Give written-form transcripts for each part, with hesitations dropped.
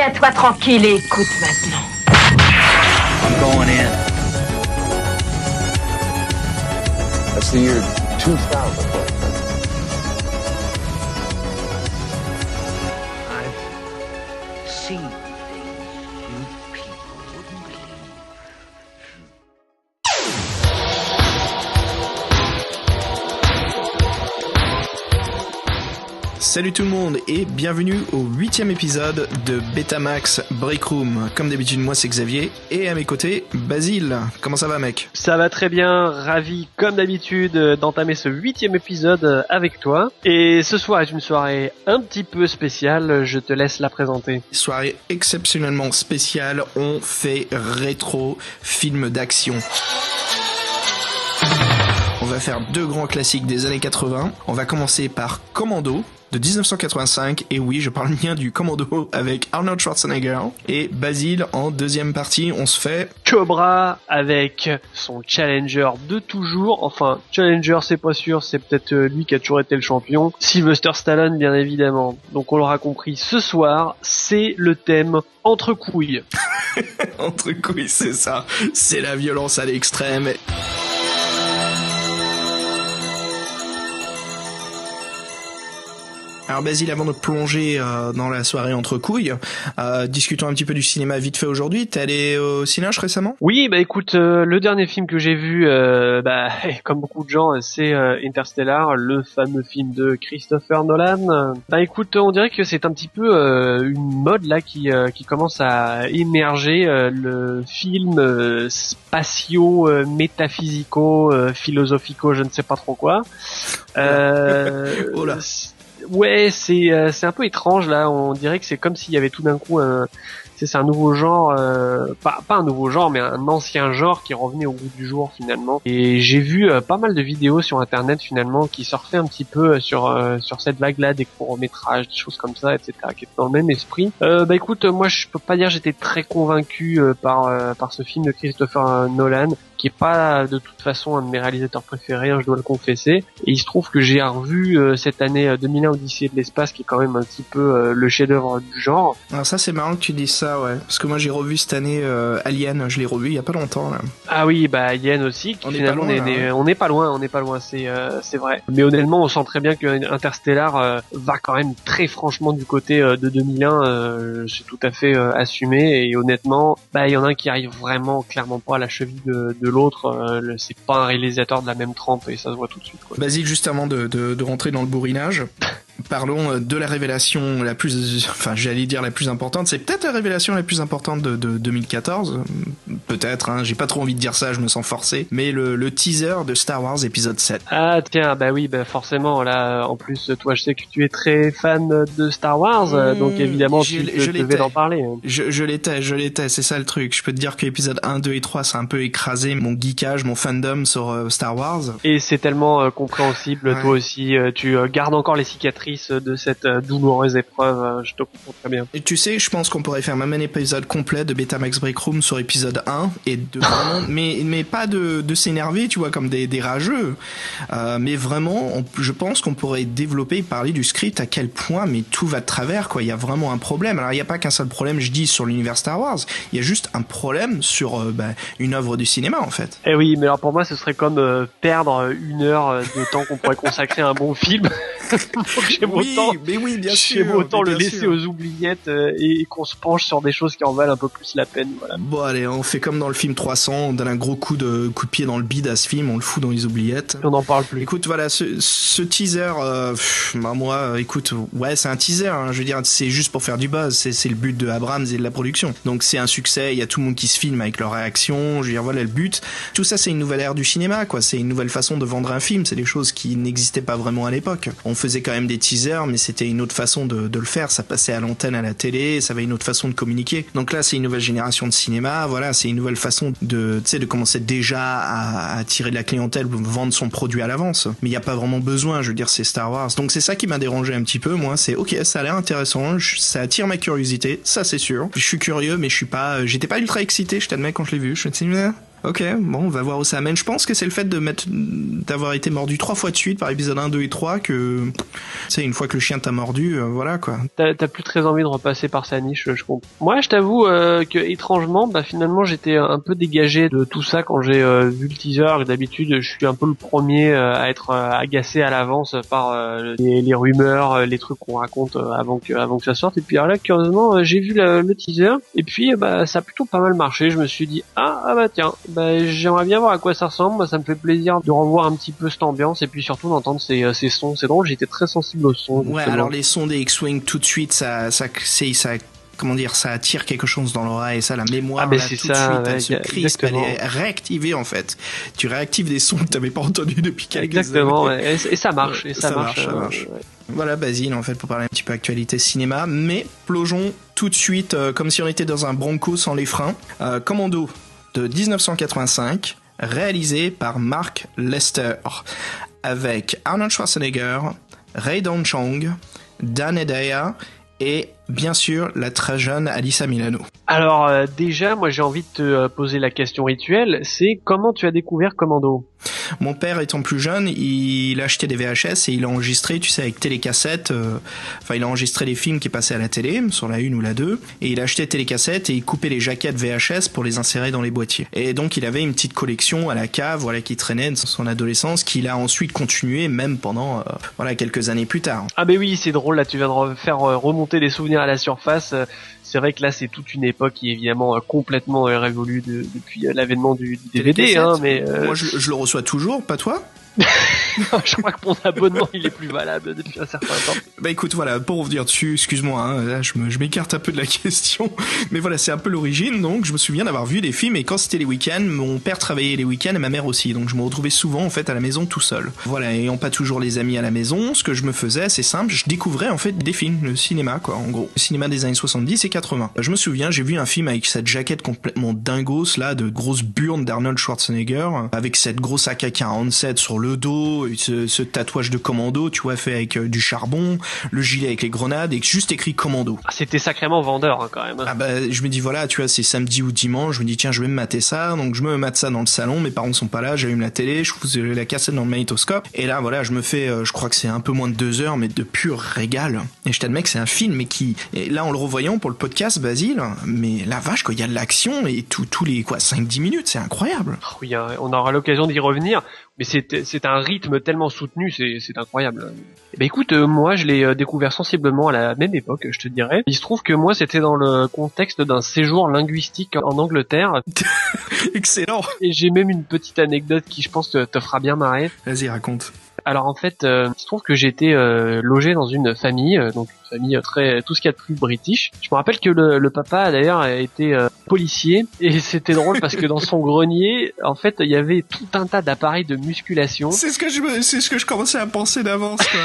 Tiens-toi tranquille et écoute maintenant. I'm going in. That's the year 2000. I've seen things you people wouldn't believe. Salut tout le monde et bienvenue au 8e épisode de Betamax Breakroom. Comme d'habitude, moi c'est Xavier et à mes côtés, Basile. Comment ça va, mec ? Ça va très bien, ravi comme d'habitude d'entamer ce 8e épisode avec toi. Et ce soir est une soirée un petit peu spéciale, je te laisse la présenter. Soirée exceptionnellement spéciale, on fait rétro film d'action. On va faire deux grands classiques des années 80. On va commencer par Commando de 1985, et oui, je parle bien du Commando avec Arnold Schwarzenegger. Et Basile, en deuxième partie, on se fait Cobra avec son challenger de toujours. Enfin, challenger, c'est pas sûr, c'est peut-être lui qui a toujours été le champion. Sylvester Stallone, bien évidemment. Donc on l'aura compris, ce soir, c'est le thème entre couilles. Entre couilles, c'est ça. C'est la violence à l'extrême. Alors Basile, avant de plonger dans la soirée entre couilles, discutons un petit peu du cinéma vite fait aujourd'hui. T'es allé au Cinoche récemment ? Oui, bah écoute, le dernier film que j'ai vu, comme beaucoup de gens, c'est Interstellar, le fameux film de Christopher Nolan. Bah écoute, on dirait que c'est un petit peu une mode là qui commence à émerger, le film spatio, métaphysico, philosophico, je ne sais pas trop quoi. Oh là. Ouais, c'est un peu étrange là. On dirait que c'est comme s'il y avait tout d'un coup c'est un nouveau genre, pas un nouveau genre, mais un ancien genre qui revenait au goût du jour finalement. Et j'ai vu pas mal de vidéos sur internet finalement qui surfaient un petit peu sur cette vague-là, des courts-métrages, des choses comme ça, etc., qui étaient dans le même esprit. Bah écoute, moi je peux pas dire j'étais très convaincu par ce film de Christopher Nolan, qui est pas de toute façon un de mes réalisateurs préférés, hein, je dois le confesser. Et il se trouve que j'ai revu cette année 2001 Odyssée de l'espace, qui est quand même un petit peu le chef-d'œuvre du genre. Alors ça, c'est marrant que tu dises ça, ouais. Parce que moi j'ai revu cette année Alien, je l'ai revu il y a pas longtemps là. Ah oui, bah Alien aussi, On finalement on n'est pas loin, c'est vrai. Mais honnêtement, on sent très bien que Interstellar va quand même très franchement du côté de 2001, c'est tout à fait assumé. Et honnêtement, bah il y en a un qui arrive vraiment clairement pas à la cheville de l'autre, c'est pas un réalisateur de la même trempe et ça se voit tout de suite, quoi. Basile, juste avant de rentrer dans le bourrinage, parlons de la révélation la plus, enfin j'allais dire la plus importante, c'est peut-être la révélation la plus importante de 2014, peut-être, hein, j'ai pas trop envie de dire ça, je me sens forcé, mais le teaser de Star Wars épisode 7. Ah tiens, bah oui, bah forcément, là, en plus, toi je sais que tu es très fan de Star Wars, donc évidemment tu devais en parler. Je l'étais, c'est ça le truc, je peux te dire que l'épisode 1, 2 et 3 ça a un peu écrasé mon geekage, mon fandom sur Star Wars. Et c'est tellement compréhensible, ouais. Toi aussi, tu gardes encore les cicatrices de cette douloureuse épreuve, je te comprends très bien. Et tu sais, je pense qu'on pourrait faire même un épisode complet de Betamax Breakroom sur épisode 1 et 2, vraiment, mais pas de s'énerver, tu vois, comme des rageux, mais vraiment, je pense qu'on pourrait développer et parler du script, à quel point, mais tout va de travers, quoi, il y a vraiment un problème. Alors il n'y a pas qu'un seul problème, je dis, sur l'univers Star Wars, il y a juste un problème sur une œuvre du cinéma, en fait. Eh oui, mais alors pour moi, ce serait comme perdre une heure de temps qu'on pourrait consacrer à un bon film. J'aime autant le laisser aux oubliettes et qu'on se penche sur des choses qui en valent un peu plus la peine. Voilà. Bon allez, on fait comme dans le film 300, on donne un gros coup de pied dans le bide à ce film, on le fout dans les oubliettes. On n'en parle plus. Écoute, voilà, ce teaser, moi, écoute, ouais, c'est un teaser, hein, je veux dire, c'est juste pour faire du buzz, c'est le but de Abrams et de la production. Donc c'est un succès, il y a tout le monde qui se filme avec leur réaction, je veux dire, voilà le but. Tout ça, c'est une nouvelle ère du cinéma, quoi, c'est une nouvelle façon de vendre un film, c'est des choses qui n'existaient pas vraiment à l'époque. On faisait quand même des teasers, mais c'était une autre façon de le faire, ça passait à l'antenne, à la télé, ça avait une autre façon de communiquer. Donc là, c'est une nouvelle génération de cinéma, voilà, c'est une nouvelle façon de commencer déjà à attirer de la clientèle, vendre son produit à l'avance. Mais il n'y a pas vraiment besoin, je veux dire, c'est Star Wars. Donc c'est ça qui m'a dérangé un petit peu, moi, c'est ok, ça a l'air intéressant, ça attire ma curiosité, ça c'est sûr. Je suis curieux, mais j'étais pas ultra excité, je t'admets, quand je l'ai vu. Je me suis dit, Ok, bon, on va voir où ça amène. Je pense que c'est le fait d'avoir été mordu 3 fois de suite par épisode 1, 2 et 3 que, tu sais, une fois que le chien t'a mordu, voilà, quoi. T'as plus très envie de repasser par sa niche, je comprends. Moi, je t'avoue que étrangement, finalement, j'étais un peu dégagé de tout ça quand j'ai vu le teaser. Et d'habitude, je suis un peu le premier à être agacé à l'avance par les rumeurs, les trucs qu'on raconte avant que ça sorte. Et puis alors là, curieusement, j'ai vu le teaser et puis ça a plutôt pas mal marché. Je me suis dit tiens, j'aimerais bien voir à quoi ça ressemble. Moi, ça me fait plaisir de revoir un petit peu cette ambiance et puis surtout d'entendre ces sons. C'est drôle, j'étais très sensible aux sons. Ouais, alors les sons des X-Wing tout de suite, ça comment dire, ça attire quelque chose dans l'oreille, ça, la mémoire, là, c'est tout ça, de suite, elle se crispe, elle exactement. est réactivée, en fait. Tu réactives des sons que t'avais pas entendus depuis quelques Exactement, années. ouais. Et ça marche, ça marche. Ouais. Voilà, Basile, en fait, pour parler un petit peu actualité cinéma, mais plongeons tout de suite, comme si on était dans un Bronco sans les freins. Commando, de 1985, réalisé par Mark Lester, avec Arnold Schwarzenegger, Ray Dong-chong, Dan Hedaya, et bien sûr la très jeune Alyssa Milano. Alors déjà, moi j'ai envie de te poser la question rituelle, c'est comment tu as découvert Commando ? Mon père étant plus jeune, il a acheté des VHS et il a enregistré, tu sais, avec télécassette, il a enregistré les films qui passaient à la télé, sur la 1 ou la 2, et il a acheté télécassette et il coupait les jaquettes VHS pour les insérer dans les boîtiers. Et donc il avait une petite collection à la cave, voilà, qui traînait de son adolescence, qu'il a ensuite continué même pendant, quelques années plus tard. Ah oui, c'est drôle, là tu viens de faire remonter les souvenirs à la surface. C'est vrai que là c'est toute une époque qui est évidemment complètement révolue depuis l'avènement du DVD, hein, mais moi je le reçois toujours, pas toi? Je crois que mon abonnement il est plus valable depuis un certain temps. Bah écoute, voilà, pour revenir dessus, excuse-moi, hein, là je m'écarte un peu de la question, mais voilà, c'est un peu l'origine. Donc je me souviens d'avoir vu des films, et quand c'était les week-ends, mon père travaillait les week-ends et ma mère aussi, donc je me retrouvais souvent en fait à la maison tout seul. Voilà, ayant pas toujours les amis à la maison, ce que je me faisais, c'est simple, je découvrais en fait des films, le cinéma quoi, en gros, le cinéma des années 70 et 80. Je me souviens, j'ai vu un film avec cette jaquette complètement dingos là, de grosse burne d'Arnold Schwarzenegger, avec cette grosse AK-47 sur le dos, ce tatouage de commando, tu vois, fait avec du charbon, le gilet avec les grenades et juste écrit commando. C'était sacrément vendeur hein, quand même. Je me dis voilà, tu vois, c'est samedi ou dimanche, je me dis tiens, je vais me mater ça, donc je me mate ça dans le salon, mes parents sont pas là, j'allume la télé, je fous la cassette dans le magnétoscope et là voilà, je me fais, je crois que c'est un peu moins de 2 heures, mais de pur régal. Et je t'admets que c'est un film, mais et là en le revoyant pour le podcast, Basile, mais la vache, quoi, il y a de l'action et tous les 5-10 minutes, c'est incroyable. Oui, hein, on aura l'occasion d'y revenir. Mais c'est un rythme tellement soutenu, c'est incroyable. Et ben écoute, moi je l'ai découvert sensiblement à la même époque, je te dirais. Il se trouve que moi c'était dans le contexte d'un séjour linguistique en Angleterre. Excellent. Et j'ai même une petite anecdote qui je pense te fera bien marrer. Vas-y, raconte. Alors en fait, il se trouve que j'étais logé dans une famille, donc une famille très tout ce qu'il y a de plus british. Je me rappelle que le papa d'ailleurs était policier et c'était drôle parce que dans son grenier, en fait, il y avait tout un tas d'appareils de musculation. C'est ce que je commençais à penser d'avance quoi.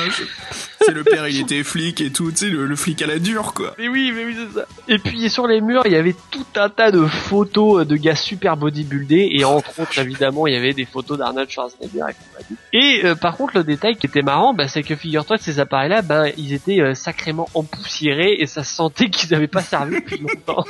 C'est le père, il était flic et tout, tu sais, le flic à la dure quoi. Mais oui, c'est ça. Et puis sur les murs, il y avait tout un tas de photos de gars super bodybuildés et entre autres évidemment, il y avait des photos d'Arnold Schwarzenegger et compagnie. Et par contre, le détail qui était marrant, c'est que figure-toi que ces appareils-là, ils étaient sacrément empoussiérés et ça se sentait qu'ils n'avaient pas servi depuis longtemps.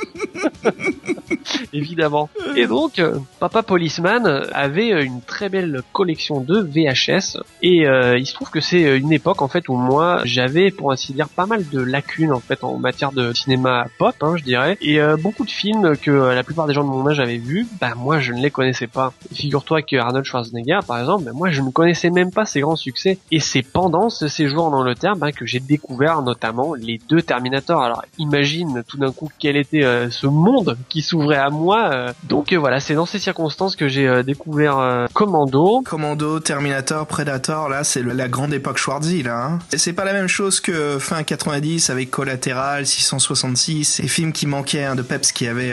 Évidemment. Et donc, Papa Policeman avait une très belle collection de VHS et il se trouve que c'est une époque en fait où moi j'avais, pour ainsi dire, pas mal de lacunes en fait en matière de cinéma pop, hein, je dirais, et beaucoup de films que la plupart des gens de mon âge avaient vus, moi je ne les connaissais pas. Figure-toi que Arnold Schwarzenegger, par exemple, moi je ne connaissais même pas ses grands succès, et c'est pendant ce séjour en Angleterre que j'ai découvert notamment les 2 Terminator. Alors imagine tout d'un coup quel était ce monde qui s'ouvrait à moi. Donc voilà, c'est dans ces circonstances que j'ai découvert Commando. Commando, Terminator, Predator, là c'est la grande époque Schwarzy là. Hein. Et c'est pas la même chose que fin 90 avec Collateral, 666, ces films qui manquaient de peps qu'il y avait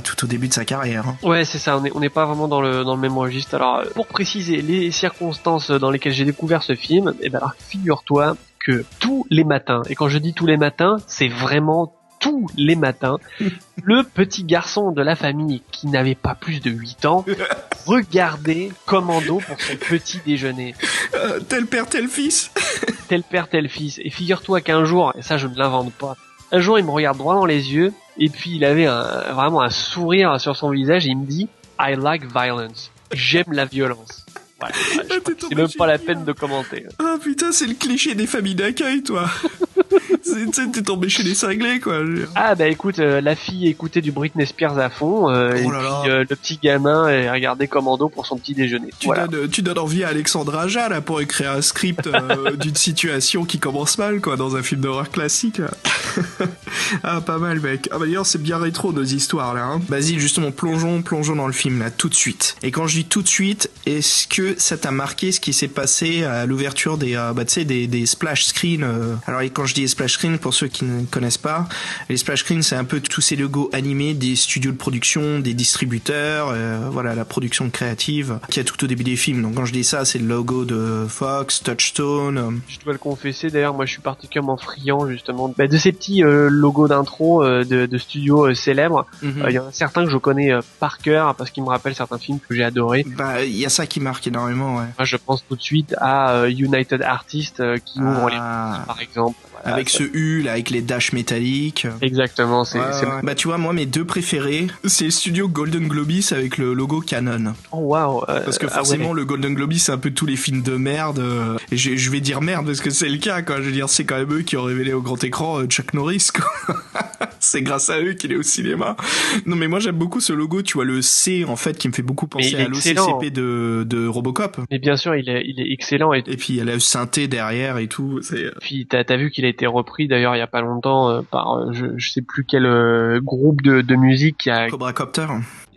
tout au début de sa carrière. Hein. Ouais, c'est ça, on n'est pas vraiment dans le même registre. Alors pour préciser les circonstances dans lesquelles j'ai découvert ce film, alors figure-toi que tous les matins, et quand je dis tous les matins, c'est vraiment tous les matins, le petit garçon de la famille qui n'avait pas plus de 8 ans regardait Commando pour son petit déjeuner. Tel père, tel fils. Tel père, tel fils. Et figure-toi qu'un jour, et ça je ne l'invente pas, un jour il me regarde droit dans les yeux, et puis il avait vraiment un sourire sur son visage, et il me dit « I like violence. J'aime la violence. Voilà. Je crois que c'est même pas la peine de commenter. Ah putain, c'est le cliché des familles d'accueil, toi. T'es tombé chez les cinglés, quoi. Ah bah écoute, la fille écoutait du Britney Spears à fond, et puis le petit gamin regardait Commando pour son petit déjeuner. Tu donnes envie à Alexandre Aja là pour écrire un script d'une situation qui commence mal, quoi, dans un film d'horreur classique. Ah, pas mal, mec. Ah bah d'ailleurs, c'est bien rétro nos histoires là. Hein. Basile, justement, plongeons dans le film là tout de suite. Et quand je dis tout de suite, est-ce que ça t'a marqué ce qui s'est passé à l'ouverture des des splash screens Alors quand je dis splash screen, pour ceux qui ne connaissent pas, les splash screens, c'est un peu tous ces logos animés des studios de production, des distributeurs, voilà, la production créative qui a tout au début des films. Donc quand je dis ça, c'est le logo de Fox, Touchstone. Je dois le confesser, d'ailleurs, moi je suis particulièrement friand justement de ces petits logos d'intro de studios célèbres. Il y en a certains que je connais par cœur parce qu'ils me rappellent certains films que j'ai adorés. Bah il y a ça qui marque énormément, ouais. Moi je pense tout de suite à United Artists qui ouvre les portes, par exemple. Voilà, avec ce U là, avec les dashs métalliques. Exactement, c'est... Bah tu vois, moi mes deux préférés, c'est le studio Golden Globis avec le logo Canon. Oh waouh. Parce que forcément le Golden Globis c'est un peu tous les films de merde. Et je vais dire merde parce que c'est le cas, quoi. Je veux dire, c'est quand même eux qui ont révélé au grand écran Chuck Norris, quoi. C'est grâce à eux qu'il est au cinéma. Non mais moi j'aime beaucoup ce logo, tu vois, le C en fait qui me fait beaucoup penser à l'OCCP de Robocop. Mais bien sûr, il est excellent. Et puis il y a la synthé derrière et tout. Puis t'as vu qu'il a été repris d'ailleurs il y a pas longtemps par je sais plus quel groupe de musique qui a... Cobra Copter.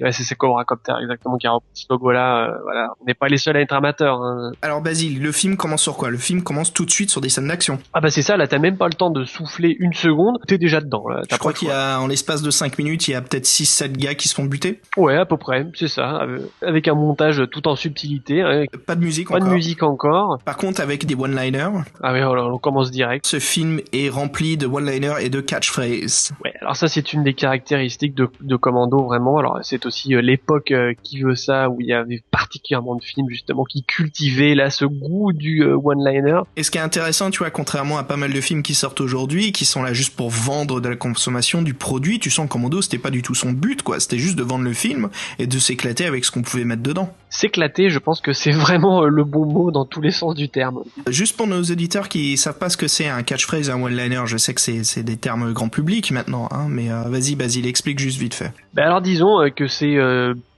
Ouais, c'est Cobra Copter exactement qui a repris ce logo-là. Voilà, on n'est pas les seuls à être amateurs. Hein. Alors Basile, le film commence sur quoi ? Le film commence tout de suite sur des scènes d'action. Ah bah c'est ça, là t'as même pas le temps de souffler une seconde, t'es déjà dedans. Là. Je crois qu'il y a, en l'espace de 5 minutes, il y a peut-être 6-7 gars qui se font buter. Ouais, à peu près, c'est ça, avec un montage tout en subtilité. Hein. Pas de musique encore. Pas de musique encore. Par contre, avec des one-liners. Ah oui, alors on commence direct. Ce film est rempli de one-liners et de catchphrases. Ouais, alors ça c'est une des caractéristiques de Commando vraiment. Alors c'est aussi l'époque qui veut ça, où il y avait particulièrement de films justement qui cultivaient là ce goût du one-liner. Et ce qui est intéressant, tu vois, contrairement à pas mal de films qui sortent aujourd'hui, qui sont là juste pour vendre de la consommation du produit, tu sens Commando, c'était pas du tout son but, quoi. C'était juste de vendre le film et de s'éclater avec ce qu'on pouvait mettre dedans. S'éclater, je pense que c'est vraiment le bon mot dans tous les sens du terme. Juste pour nos auditeurs qui savent pas ce que c'est un catchphrase, un one-liner, je sais que c'est des termes grand public maintenant, hein, mais vas-y Basile, explique juste vite fait. Ben alors disons que c'est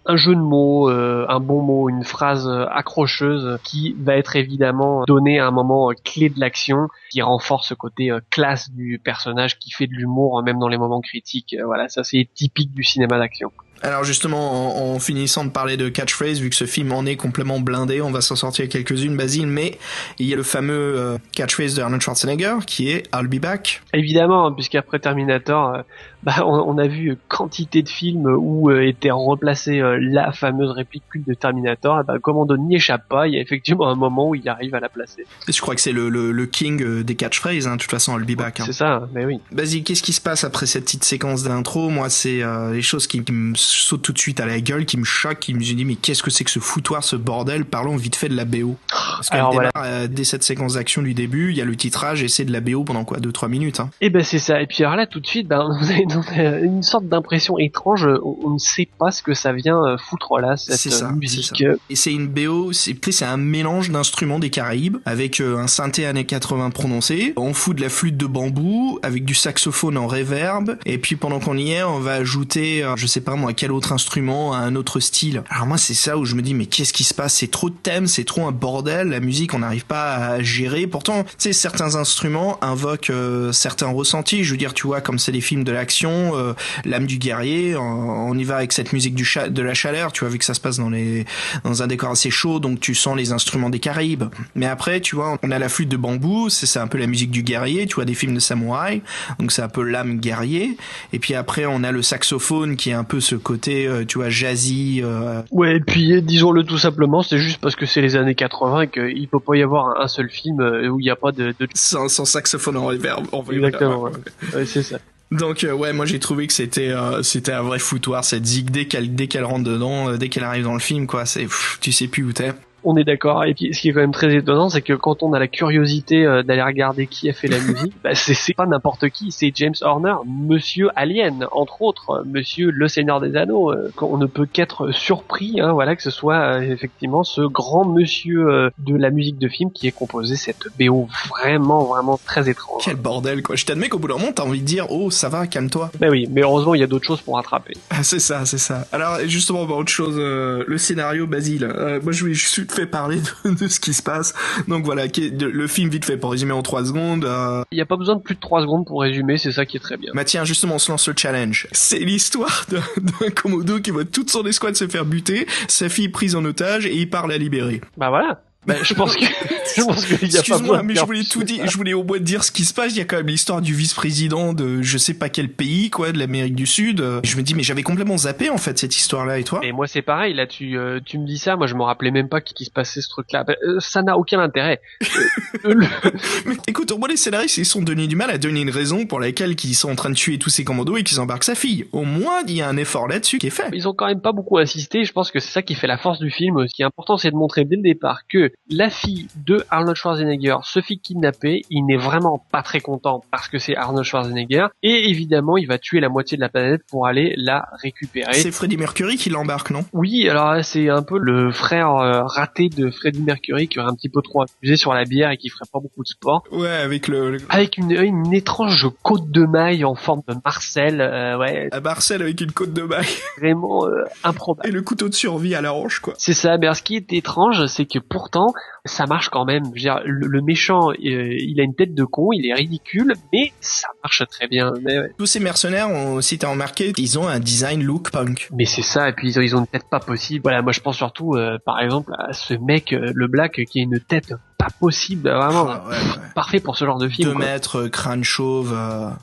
un jeu de mots, un bon mot, une phrase accrocheuse qui va être évidemment donnée à un moment clé de l'action, qui renforce ce côté classe du personnage, qui fait de l'humour même dans les moments critiques. Voilà, ça c'est typique du cinéma d'action. Alors justement, en finissant de parler de catchphrase, vu que ce film en est complètement blindé, on va s'en sortir quelques-unes, Basile, mais il y a le fameux catchphrase de Arnold Schwarzenegger qui est « I'll be back ». Évidemment, puisqu'après Terminator, on a vu quantité de films où était replacée la fameuse réplique culte de Terminator. Commando n'y échappe pas, il y a effectivement un moment où il arrive à la placer. Je crois que c'est le king des catchphrases, hein, de toute façon, « I'll be back ». Hein. C'est ça, mais oui. Basile, qu'est-ce qui se passe après cette petite séquence d'intro ? Moi, c'est les choses qui me saute tout de suite à la gueule, qui me choque, qui me dit mais qu'est-ce que c'est que ce foutoir, ce bordel. Parlons vite fait de la BO. Parce qu'elle démarre dès cette séquence d'action du début, il y a le titrage et c'est de la BO pendant quoi, 2-3 minutes. Hein. Et c'est ça. Et puis alors là tout de suite, vous avez une sorte d'impression étrange. On ne sait pas ce que ça vient foutre là, cette musique. C'est ça. Et c'est une BO, c'est un mélange d'instruments des Caraïbes avec un synthé années 80 prononcé. On fout de la flûte de bambou avec du saxophone en reverb. Et puis pendant qu'on y est, on va ajouter, je sais pas moi, quel autre instrument, un autre style. Alors moi c'est ça où je me dis mais qu'est-ce qui se passe, c'est trop de thèmes, c'est trop un bordel, la musique on n'arrive pas à gérer. Pourtant tu sais certains instruments invoquent certains ressentis, je veux dire tu vois comme c'est des films de l'action, l'âme du guerrier, on y va avec cette musique de la chaleur, tu vois vu que ça se passe dans un décor assez chaud donc tu sens les instruments des Caraïbes. Mais après tu vois on a la flûte de bambou, c'est un peu la musique du guerrier, tu vois des films de samouraï, donc c'est un peu l'âme guerrier. Et puis après on a le saxophone qui est un peu ce côté, tu vois, jazzy. Ouais, et puis disons-le tout simplement, c'est juste parce que c'est les années 80 et qu'il peut pas y avoir un seul film où il n'y a pas de... Sans saxophone en reverb. Exactement, ouais, c'est ça. Donc ouais, moi j'ai trouvé que c'était un vrai foutoir cette zig dès qu'elle rentre dedans, dès qu'elle arrive dans le film quoi, tu sais plus où t'es. On est d'accord. Et puis, ce qui est quand même très étonnant, c'est que quand on a la curiosité d'aller regarder qui a fait la musique, bah, c'est pas n'importe qui, c'est James Horner, Monsieur Alien, entre autres, Monsieur Le Seigneur des Anneaux. On ne peut qu'être surpris, hein, voilà, que ce soit effectivement ce grand monsieur de la musique de film qui ait composé cette BO vraiment très étrange. Quel bordel, quoi. Je t'admets qu'au bout d'un moment, t'as envie de dire, oh, ça va, calme-toi. Ben oui, mais heureusement, il y a d'autres choses pour rattraper. Ah, c'est ça. Alors, justement, autre chose, le scénario, Basile. Moi, je voulais juste te faire parler de ce qui se passe. Donc voilà, le film vite fait, pour résumer en 3 secondes. Il n'y a pas besoin de plus de 3 secondes pour résumer, c'est ça qui est très bien. Bah tiens, justement, on se lance le challenge. C'est l'histoire d'un Komodo qui voit toute son escouade se faire buter, sa fille prise en otage, et il part la libérer. Bah voilà. Ben, je pense qu'il y a pas Excuse-moi, mais je voulais tout dire. Je voulais au moins dire ce qui se passe. Il y a quand même l'histoire du vice-président de je sais pas quel pays, quoi, de l'Amérique du Sud. Je me dis, mais j'avais complètement zappé, en fait, cette histoire-là, et toi? Et moi, c'est pareil. Là, tu me dis ça. Moi, je me rappelais même pas qu'il se passait ce truc-là. Ben, ça n'a aucun intérêt. Mais écoute, au moins, les scénaristes, ils sont donné du mal à donner une raison pour laquelle ils sont en train de tuer tous ces commandos et qu'ils embarquent sa fille. Au moins, il y a un effort là-dessus qui est fait. Ils ont quand même pas beaucoup insisté. Je pense que c'est ça qui fait la force du film. Ce qui est important, c'est de montrer dès le départ que la fille de Arnold Schwarzenegger se fait kidnapper, il n'est vraiment pas très content parce que c'est Arnold Schwarzenegger, et évidemment il va tuer la moitié de la planète pour aller la récupérer. C'est Freddie Mercury qui l'embarque, non? Oui, alors là, c'est un peu le frère raté de Freddie Mercury qui aurait un petit peu trop abusé sur la bière et qui ferait pas beaucoup de sport. Ouais, avec avec une étrange côte de maille en forme de Marcel, ouais. À Marcel avec une côte de maille. Vraiment improbable. Et le couteau de survie à la hanche, quoi. C'est ça, mais alors, ce qui est étrange, c'est que pourtant ça marche quand même. Je veux dire, le méchant, il a une tête de con, il est ridicule, mais ça marche très bien. Mais ouais. Tous ces mercenaires, si t'as remarqué, ils ont un design look punk. Mais c'est ça, et puis ils ont une tête pas possible. Voilà, moi je pense surtout, par exemple, à ce mec, le Black, qui a une tête pas possible, vraiment ouais. parfait pour ce genre de film. 2 mètres, crâne chauve.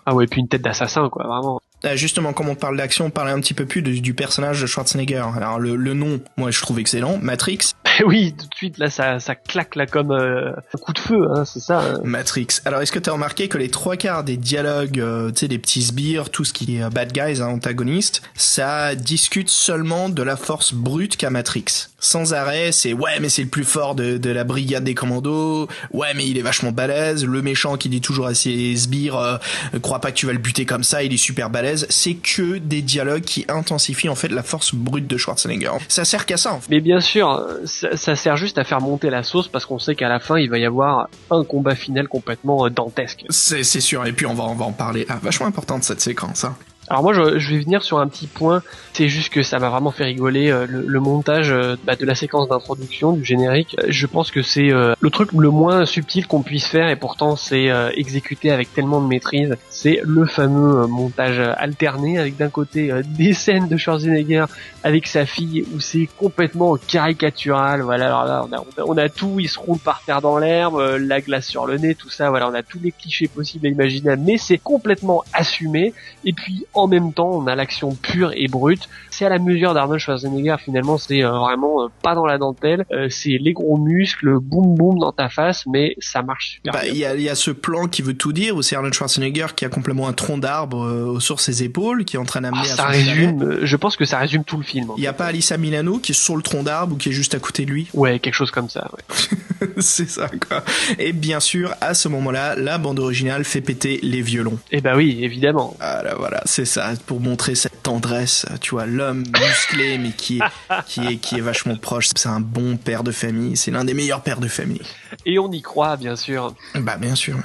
Ah ouais, puis une tête d'assassin, quoi, vraiment. Justement, comme on parle d'action, on parlait un petit peu plus du personnage de Schwarzenegger. Alors le nom, moi je trouve excellent, Matrix. Oui, tout de suite là, ça claque là comme un coup de feu, hein, c'est ça. Hein. Matrix. Alors est-ce que t'as remarqué que les 3/4 des dialogues, tu sais, des petits sbires, tout ce qui est bad guys, hein, antagonistes, ça discute seulement de la force brute qu'a Matrix. Sans arrêt, c'est ouais mais c'est le plus fort de la brigade des commandos, ouais mais il est vachement balèze, le méchant qui dit toujours à ses sbires crois pas que tu vas le buter comme ça, il est super balèze. C'est que des dialogues qui intensifient en fait la force brute de Schwarzenegger. Ça sert qu'à ça en fait. Mais bien sûr, ça sert juste à faire monter la sauce parce qu'on sait qu'à la fin il va y avoir un combat final complètement dantesque. C'est sûr, et puis on va en parler. Ah, vachement importante cette séquence, hein. Alors moi je vais venir sur un petit point, c'est juste que ça m'a vraiment fait rigoler, le montage de la séquence d'introduction du générique. Je pense que c'est le truc le moins subtil qu'on puisse faire et pourtant c'est exécuté avec tellement de maîtrise. C'est le fameux montage alterné avec d'un côté des scènes de Schwarzenegger avec sa fille où c'est complètement caricatural. Voilà, alors là on a tout, il se roule par terre dans l'herbe, la glace sur le nez, tout ça. Voilà, on a tous les clichés possibles et imaginables, mais c'est complètement assumé. Et puis en même temps, on a l'action pure et brute. C'est à la mesure d'Arnold Schwarzenegger, finalement, c'est vraiment pas dans la dentelle. C'est les gros muscles, boum boum dans ta face, mais ça marche super bien. Il y a ce plan qui veut tout dire, où c'est Arnold Schwarzenegger qui a complètement un tronc d'arbre sur ses épaules, qui est en train d'amener à ça résume, je pense que ça résume tout le film. Il y a pas Alyssa Milano qui est sur le tronc d'arbre ou qui est juste à côté de lui? Ouais, quelque chose comme ça, ouais. C'est ça, quoi. Et bien sûr, à ce moment-là, la bande originale fait péter les violons. Eh bah oui, évidemment. Voilà, c'est ça, pour montrer cette tendresse, tu vois, l'homme musclé mais qui est vachement proche. C'est un bon père de famille, c'est l'un des meilleurs pères de famille. Et on y croit, bien sûr. Bah bien sûr.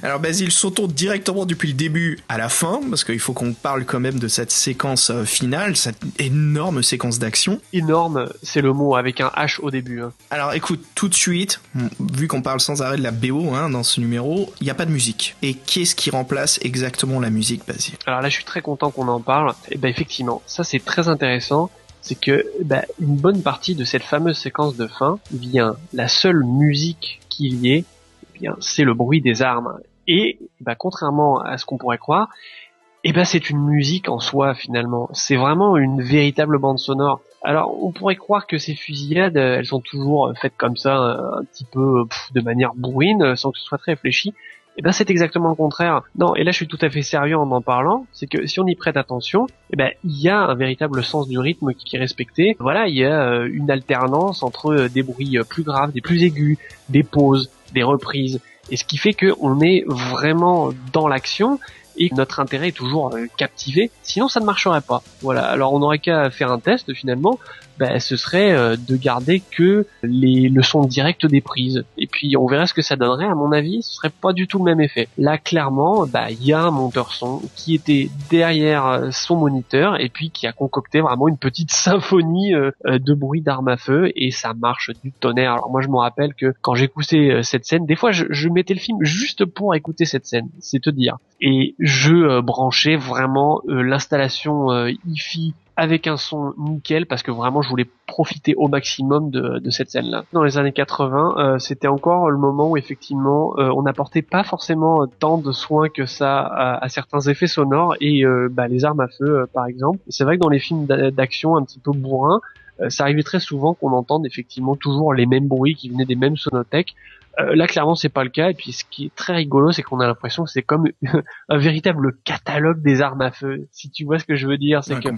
Alors Basile, sautons directement depuis le début à la fin, parce qu'il faut qu'on parle quand même de cette séquence finale, cette énorme séquence d'action. Énorme, c'est le mot, avec un H au début. Hein. Alors écoute, tout de suite, vu qu'on parle sans arrêt de la BO hein, dans ce numéro, il n'y a pas de musique. Et qu'est-ce qui remplace exactement la musique, Basile? Alors là, je suis très content qu'on en parle. Et bah effectivement, ça c'est très intéressant. C'est que une bonne partie de cette fameuse séquence de fin, la seule musique qu'il y ait, c'est le bruit des armes. Et contrairement à ce qu'on pourrait croire, c'est une musique en soi finalement. C'est vraiment une véritable bande sonore. Alors on pourrait croire que ces fusillades, elles sont toujours faites comme ça, un petit peu de manière bourrine, sans que ce soit très réfléchi. Et ben c'est exactement le contraire. Non, et là je suis tout à fait sérieux en parlant, c'est que si on y prête attention, eh ben il y a un véritable sens du rythme qui est respecté. Voilà, il y a une alternance entre des bruits plus graves, des plus aigus, des pauses, des reprises, et ce qui fait que on est vraiment dans l'action et notre intérêt est toujours captivé, sinon ça ne marcherait pas. Voilà, alors on n'aurait qu'à faire un test finalement, ce serait de garder que le son direct des prises, et puis on verrait ce que ça donnerait. À mon avis, ce serait pas du tout le même effet. Là clairement, il y a un monteur son qui était derrière son moniteur et puis qui a concocté vraiment une petite symphonie de bruit d'armes à feu, et ça marche du tonnerre. Alors moi je me rappelle que quand j'écoutais cette scène, des fois je mettais le film juste pour écouter cette scène, c'est te dire, et je branchais vraiment l'installation hi-fi avec un son nickel, parce que vraiment je voulais profiter au maximum de cette scène-là. Dans les années 80, c'était encore le moment où effectivement on n'apportait pas forcément tant de soins que ça à certains effets sonores et les armes à feu par exemple. C'est vrai que dans les films d'action un petit peu bourrins, ça arrivait très souvent qu'on entende effectivement toujours les mêmes bruits qui venaient des mêmes sonothèques. Là clairement c'est pas le cas, et puis ce qui est très rigolo c'est qu'on a l'impression que c'est comme un véritable catalogue des armes à feu, si tu vois ce que je veux dire. C'est que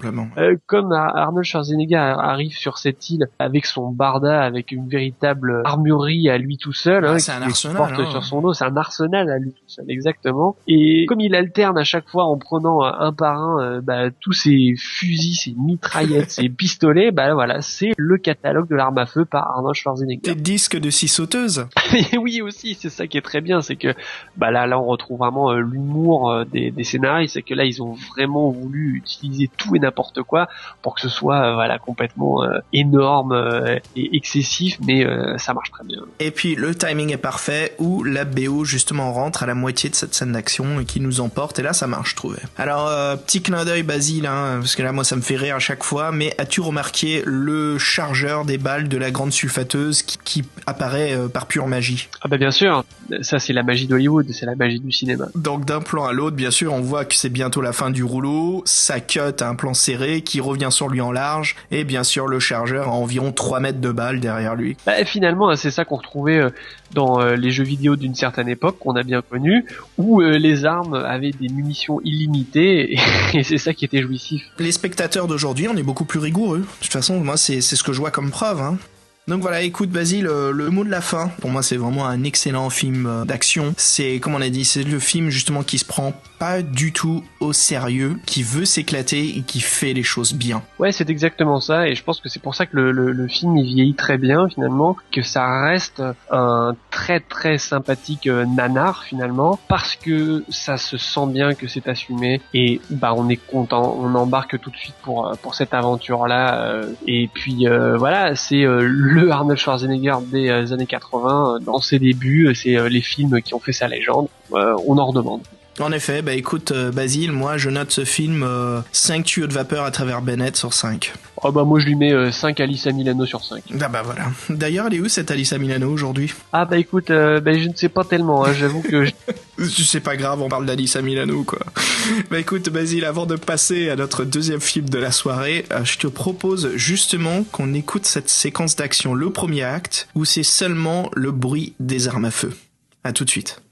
comme Arnold Schwarzenegger arrive sur cette île avec son barda, avec une véritable armurerie à lui tout seul, c'est un arsenal, porte sur son dos, c'est un arsenal à lui tout seul, exactement. Et comme il alterne à chaque fois en prenant un par un tous ses fusils, ses mitraillettes, ses pistolets, voilà, c'est le catalogue de l'arme à feu par Arnold Schwarzenegger. Des disques de scie sauteuse. Et oui aussi, c'est ça qui est très bien, c'est que là on retrouve vraiment l'humour des scénarios, c'est que là ils ont vraiment voulu utiliser tout et n'importe quoi pour que ce soit complètement énorme et excessif, mais ça marche très bien. Et puis le timing est parfait où la BO justement rentre à la moitié de cette scène d'action et qui nous emporte, et là ça marche, je trouvais. Alors petit clin d'œil Basile, parce que là moi ça me fait rire à chaque fois, mais as-tu remarqué le chargeur des balles de la grande sulfateuse qui apparaît par pure magie? Ah bien sûr, ça c'est la magie d'Hollywood, c'est la magie du cinéma. Donc d'un plan à l'autre, bien sûr, on voit que c'est bientôt la fin du rouleau, ça cut à un plan serré qui revient sur lui en large, et bien sûr le chargeur a environ 3 mètres de balles derrière lui. Finalement, c'est ça qu'on retrouvait dans les jeux vidéo d'une certaine époque qu'on a bien connu, où les armes avaient des munitions illimitées, et c'est ça qui était jouissif. Les spectateurs d'aujourd'hui, on est beaucoup plus rigoureux. De toute façon, moi c'est ce que je vois comme preuve, Donc voilà, écoute Basile, le mot de la fin, pour moi c'est vraiment un excellent film d'action. C'est, comme on a dit, c'est le film justement qui se prend pas du tout au sérieux, qui veut s'éclater et qui fait les choses bien. Ouais, c'est exactement ça, et je pense que c'est pour ça que le film il vieillit très bien finalement, que ça reste un très très sympathique nanar finalement, parce que ça se sent bien que c'est assumé, et on est content, on embarque tout de suite pour cette aventure là, et puis voilà, c'est le Arnold Schwarzenegger des années 80, dans ses débuts, c'est les films qui ont fait sa légende, on en redemande. En effet, écoute Basile, moi je note ce film 5 tuyaux de vapeur à travers Bennett sur 5. Moi je lui mets 5 Alyssa Milano sur 5. Voilà. D'ailleurs, elle est où cette Alyssa Milano aujourd'hui? Écoute, je ne sais pas tellement, j'avoue que... C'est pas grave, on parle d'Alyssa Milano quoi. Écoute Basile, avant de passer à notre deuxième film de la soirée, je te propose justement qu'on écoute cette séquence d'action, le premier acte, où c'est seulement le bruit des armes à feu. À tout de suite.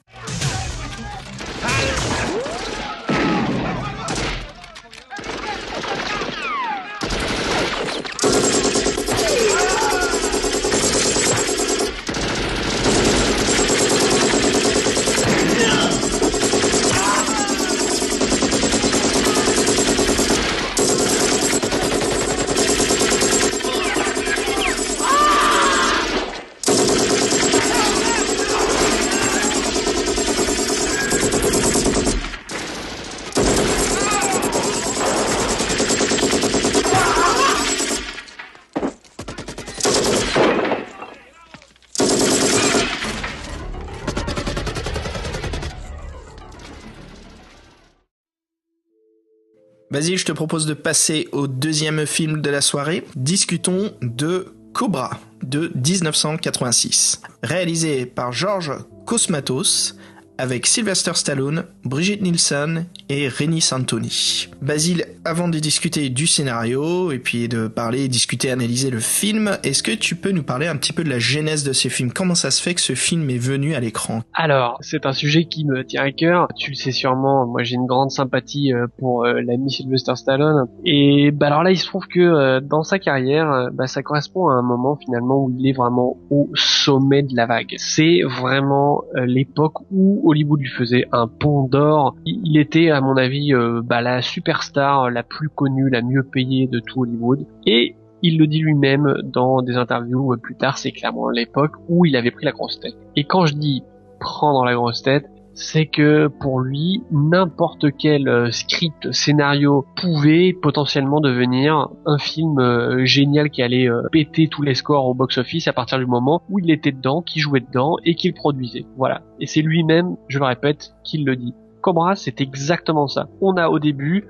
Vas-y, je te propose de passer au deuxième film de la soirée. Discutons de Cobra de 1986. Réalisé par George Cosmatos, avec Sylvester Stallone, Brigitte Nielsen et Renny Santoni. Basile, avant de discuter du scénario et puis de parler, discuter, analyser le film, est-ce que tu peux nous parler un petit peu de la genèse de ce film? Comment ça se fait que ce film est venu à l'écran? Alors, c'est un sujet qui me tient à cœur. Tu le sais sûrement, moi j'ai une grande sympathie pour l'ami Sylvester Stallone. Et bah alors là, il se trouve que dans sa carrière, ça correspond à un moment finalement où il est vraiment au sommet de la vague. C'est vraiment l'époque où Hollywood lui faisait un pont d'or. Il était, à mon avis, la superstar la plus connue, la mieux payée de tout Hollywood. Et il le dit lui-même dans des interviews plus tard, c'est clairement l'époque où il avait pris la grosse tête. Et quand je dis prendre la grosse tête, c'est que pour lui, n'importe quel script, scénario pouvait potentiellement devenir un film génial qui allait péter tous les scores au box-office à partir du moment où il était dedans, qu'il jouait dedans et qu'il produisait. Voilà. Et c'est lui-même, je le répète, qui le dit. Cobra, c'est exactement ça. On a au début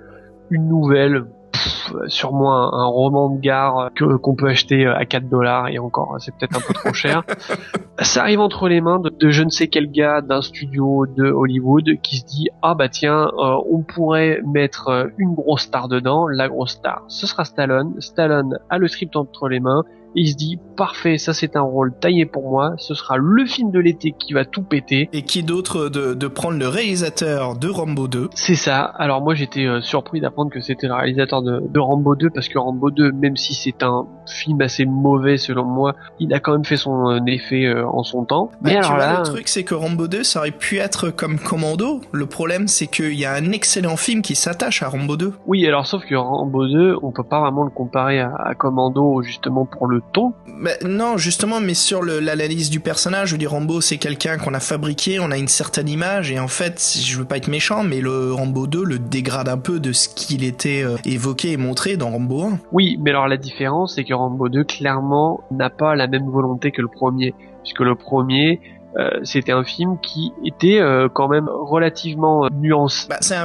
une nouvelle, sûrement un roman de gare qu'on peut acheter à $4 et encore, c'est peut-être un peu trop cher. Ça arrive entre les mains de je ne sais quel gars d'un studio de Hollywood qui se dit on pourrait mettre une grosse star dedans. La grosse star, ce sera Stallone. Stallone a le script entre les mains. Et il se dit, parfait, ça c'est un rôle taillé pour moi, ce sera le film de l'été qui va tout péter. Et qui d'autre de prendre le réalisateur de Rambo 2? C'est ça. Alors moi j'étais surpris d'apprendre que c'était le réalisateur de Rambo 2, parce que Rambo 2, même si c'est un film assez mauvais selon moi, il a quand même fait son effet en son temps. Mais alors là, le truc c'est que Rambo 2, ça aurait pu être comme Commando. Le problème c'est qu'il y a un excellent film qui s'attache à Rambo 2. Oui, alors sauf que Rambo 2, on peut pas vraiment le comparer à Commando, justement pour le ton. Non, justement, mais sur l'analyse du personnage, je veux dire, Rambo, c'est quelqu'un qu'on a fabriqué, on a une certaine image, et en fait, je veux pas être méchant, mais le Rambo 2 le dégrade un peu de ce qu'il était évoqué et montré dans Rambo 1. Oui, mais alors la différence, c'est que Rambo 2, clairement, n'a pas la même volonté que le premier, puisque le premier, c'était un film qui était quand même relativement nuancé. C'est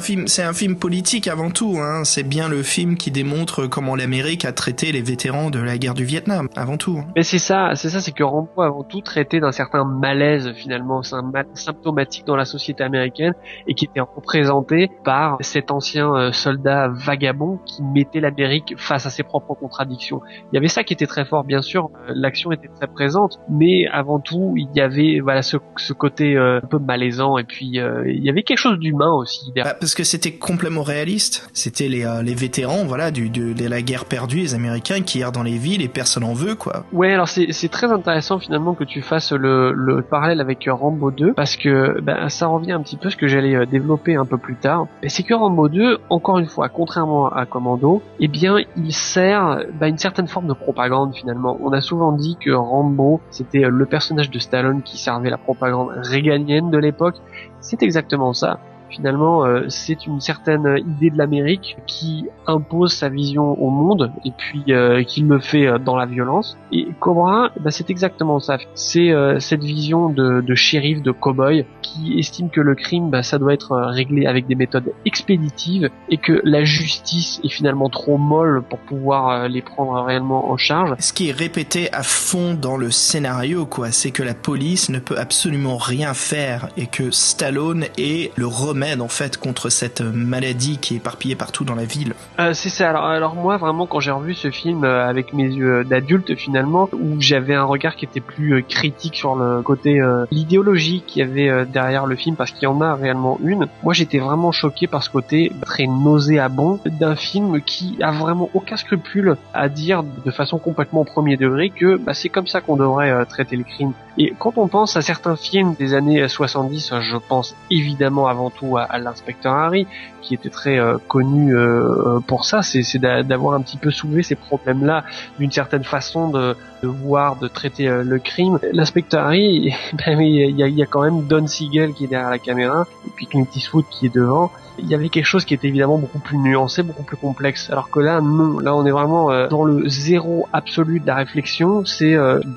un film politique avant tout, hein. C'est bien le film qui démontre comment l'Amérique a traité les vétérans de la guerre du Vietnam, avant tout. Mais c'est ça, c'est que Rambo avant tout traitait d'un certain malaise finalement, c'est un mal symptomatique dans la société américaine et qui était représenté par cet ancien soldat vagabond qui mettait l'Amérique face à ses propres contradictions. Il y avait ça qui était très fort, bien sûr, l'action était très présente, mais avant tout il y avait ce côté un peu malaisant, et puis il y avait quelque chose d'humain aussi derrière. Parce que c'était complètement réaliste. C'était les vétérans, de la guerre perdue, les Américains qui errent dans les villes et personne en veut, quoi. Ouais, alors c'est très intéressant finalement que tu fasses le parallèle avec Rambo 2, parce que ça revient un petit peu ce que j'allais développer un peu plus tard. Et c'est que Rambo 2, encore une fois, contrairement à Commando, eh bien il sert une certaine forme de propagande finalement. On a souvent dit que Rambo, c'était le personnage de Stallone qui servait la propagande réganienne de l'époque. C'est exactement ça. Finalement, c'est une certaine idée de l'Amérique qui impose sa vision au monde et puis qui le fait dans la violence. Et Cobra, c'est exactement ça. C'est cette vision de shérif, de cow-boy qui estime que le crime, ça doit être réglé avec des méthodes expéditives et que la justice est finalement trop molle pour pouvoir les prendre réellement en charge. Ce qui est répété à fond dans le scénario, quoi, c'est que la police ne peut absolument rien faire et que Stallone est le remède en fait contre cette maladie qui est éparpillée partout dans la ville. C'est ça. Alors moi vraiment quand j'ai revu ce film avec mes yeux d'adulte finalement, où j'avais un regard qui était plus critique sur le côté l'idéologie qu'il y avait derrière le film, parce qu'il y en a réellement une. Moi j'étais vraiment choqué par ce côté très nauséabond d'un film qui a vraiment aucun scrupule à dire de façon complètement premier degré que c'est comme ça qu'on devrait traiter le crime. Et quand on pense à certains films des années 70, je pense évidemment avant tout à l'inspecteur Harry, qui était très connu pour ça, c'est d'avoir un petit peu soulevé ces problèmes-là d'une certaine façon de voir, de traiter le crime. L'inspecteur Harry, il y a quand même Don Siegel qui est derrière la caméra, et puis Clint Eastwood qui est devant. Il y avait quelque chose qui était évidemment beaucoup plus nuancé, beaucoup plus complexe. Alors que là, non. Là, on est vraiment dans le zéro absolu de la réflexion. C'est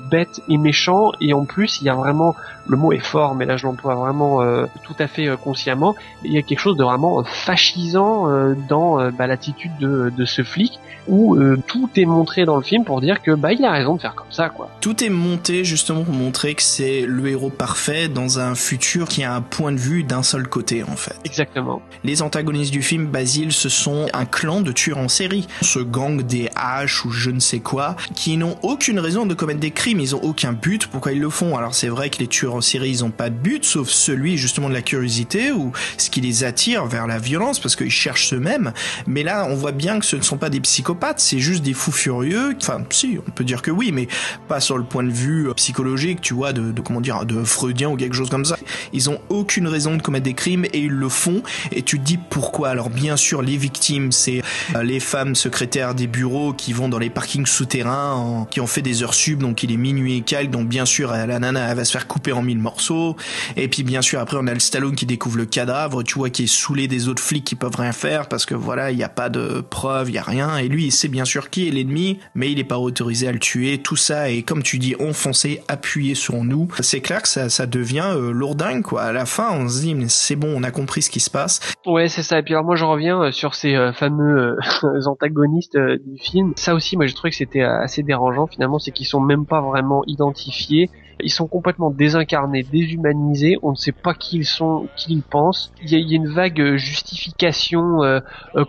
bête et méchant. Et en plus, il y a vraiment... Le mot est fort, mais là, je l'emploie vraiment tout à fait consciemment. Il y a quelque chose de vraiment fascinant franchisant dans l'attitude de ce flic, où tout est montré dans le film pour dire que il a raison de faire comme ça, quoi. Tout est monté justement pour montrer que c'est le héros parfait dans un futur qui a un point de vue d'un seul côté, en fait. Exactement. Les antagonistes du film, Basile, ce sont un clan de tueurs en série. Ce gang des H ou je ne sais quoi, qui n'ont aucune raison de commettre des crimes, ils ont aucun but, pourquoi ils le font? Alors c'est vrai que les tueurs en série, ils ont pas de but, sauf celui justement de la curiosité, ou ce qui les attire vers la violence, parce qu'ils cherchent eux-mêmes. Mais là, on voit bien que ce ne sont pas des psychopathes, c'est juste des fous furieux. Enfin, si, on peut dire que oui, mais pas sur le point de vue psychologique, tu vois, de freudien ou quelque chose comme ça. Ils ont aucune raison de commettre des crimes et ils le font. Et tu te dis pourquoi? Alors bien sûr, les victimes, c'est les femmes secrétaires des bureaux qui vont dans les parkings souterrains, qui ont fait des heures sub, donc il est minuit et quelques, donc bien sûr, la nana, elle va se faire couper en 1000 morceaux. Et puis bien sûr, après, on a le Stallone qui découvre le cadavre, tu vois, qui est saoulé des autres flics qui peuvent rien faire parce que voilà, il y a pas de preuves, il y a rien. Et lui, il sait bien sûr qui est l'ennemi, mais il est pas autorisé à le tuer. Tout ça est, comme tu dis, enfoncé, appuyé sur nous. C'est clair que ça devient lourdingue, quoi. À la fin, on se dit, mais c'est bon, on a compris ce qui se passe. Ouais, c'est ça. Et puis alors moi, je reviens sur ces fameux antagonistes du film. Ça aussi, moi, j'ai trouvé que c'était assez dérangeant, finalement, c'est qu'ils sont même pas vraiment identifiés. Ils sont complètement désincarnés, déshumanisés, on ne sait pas qui ils sont, qui ils pensent. Il y a une vague justification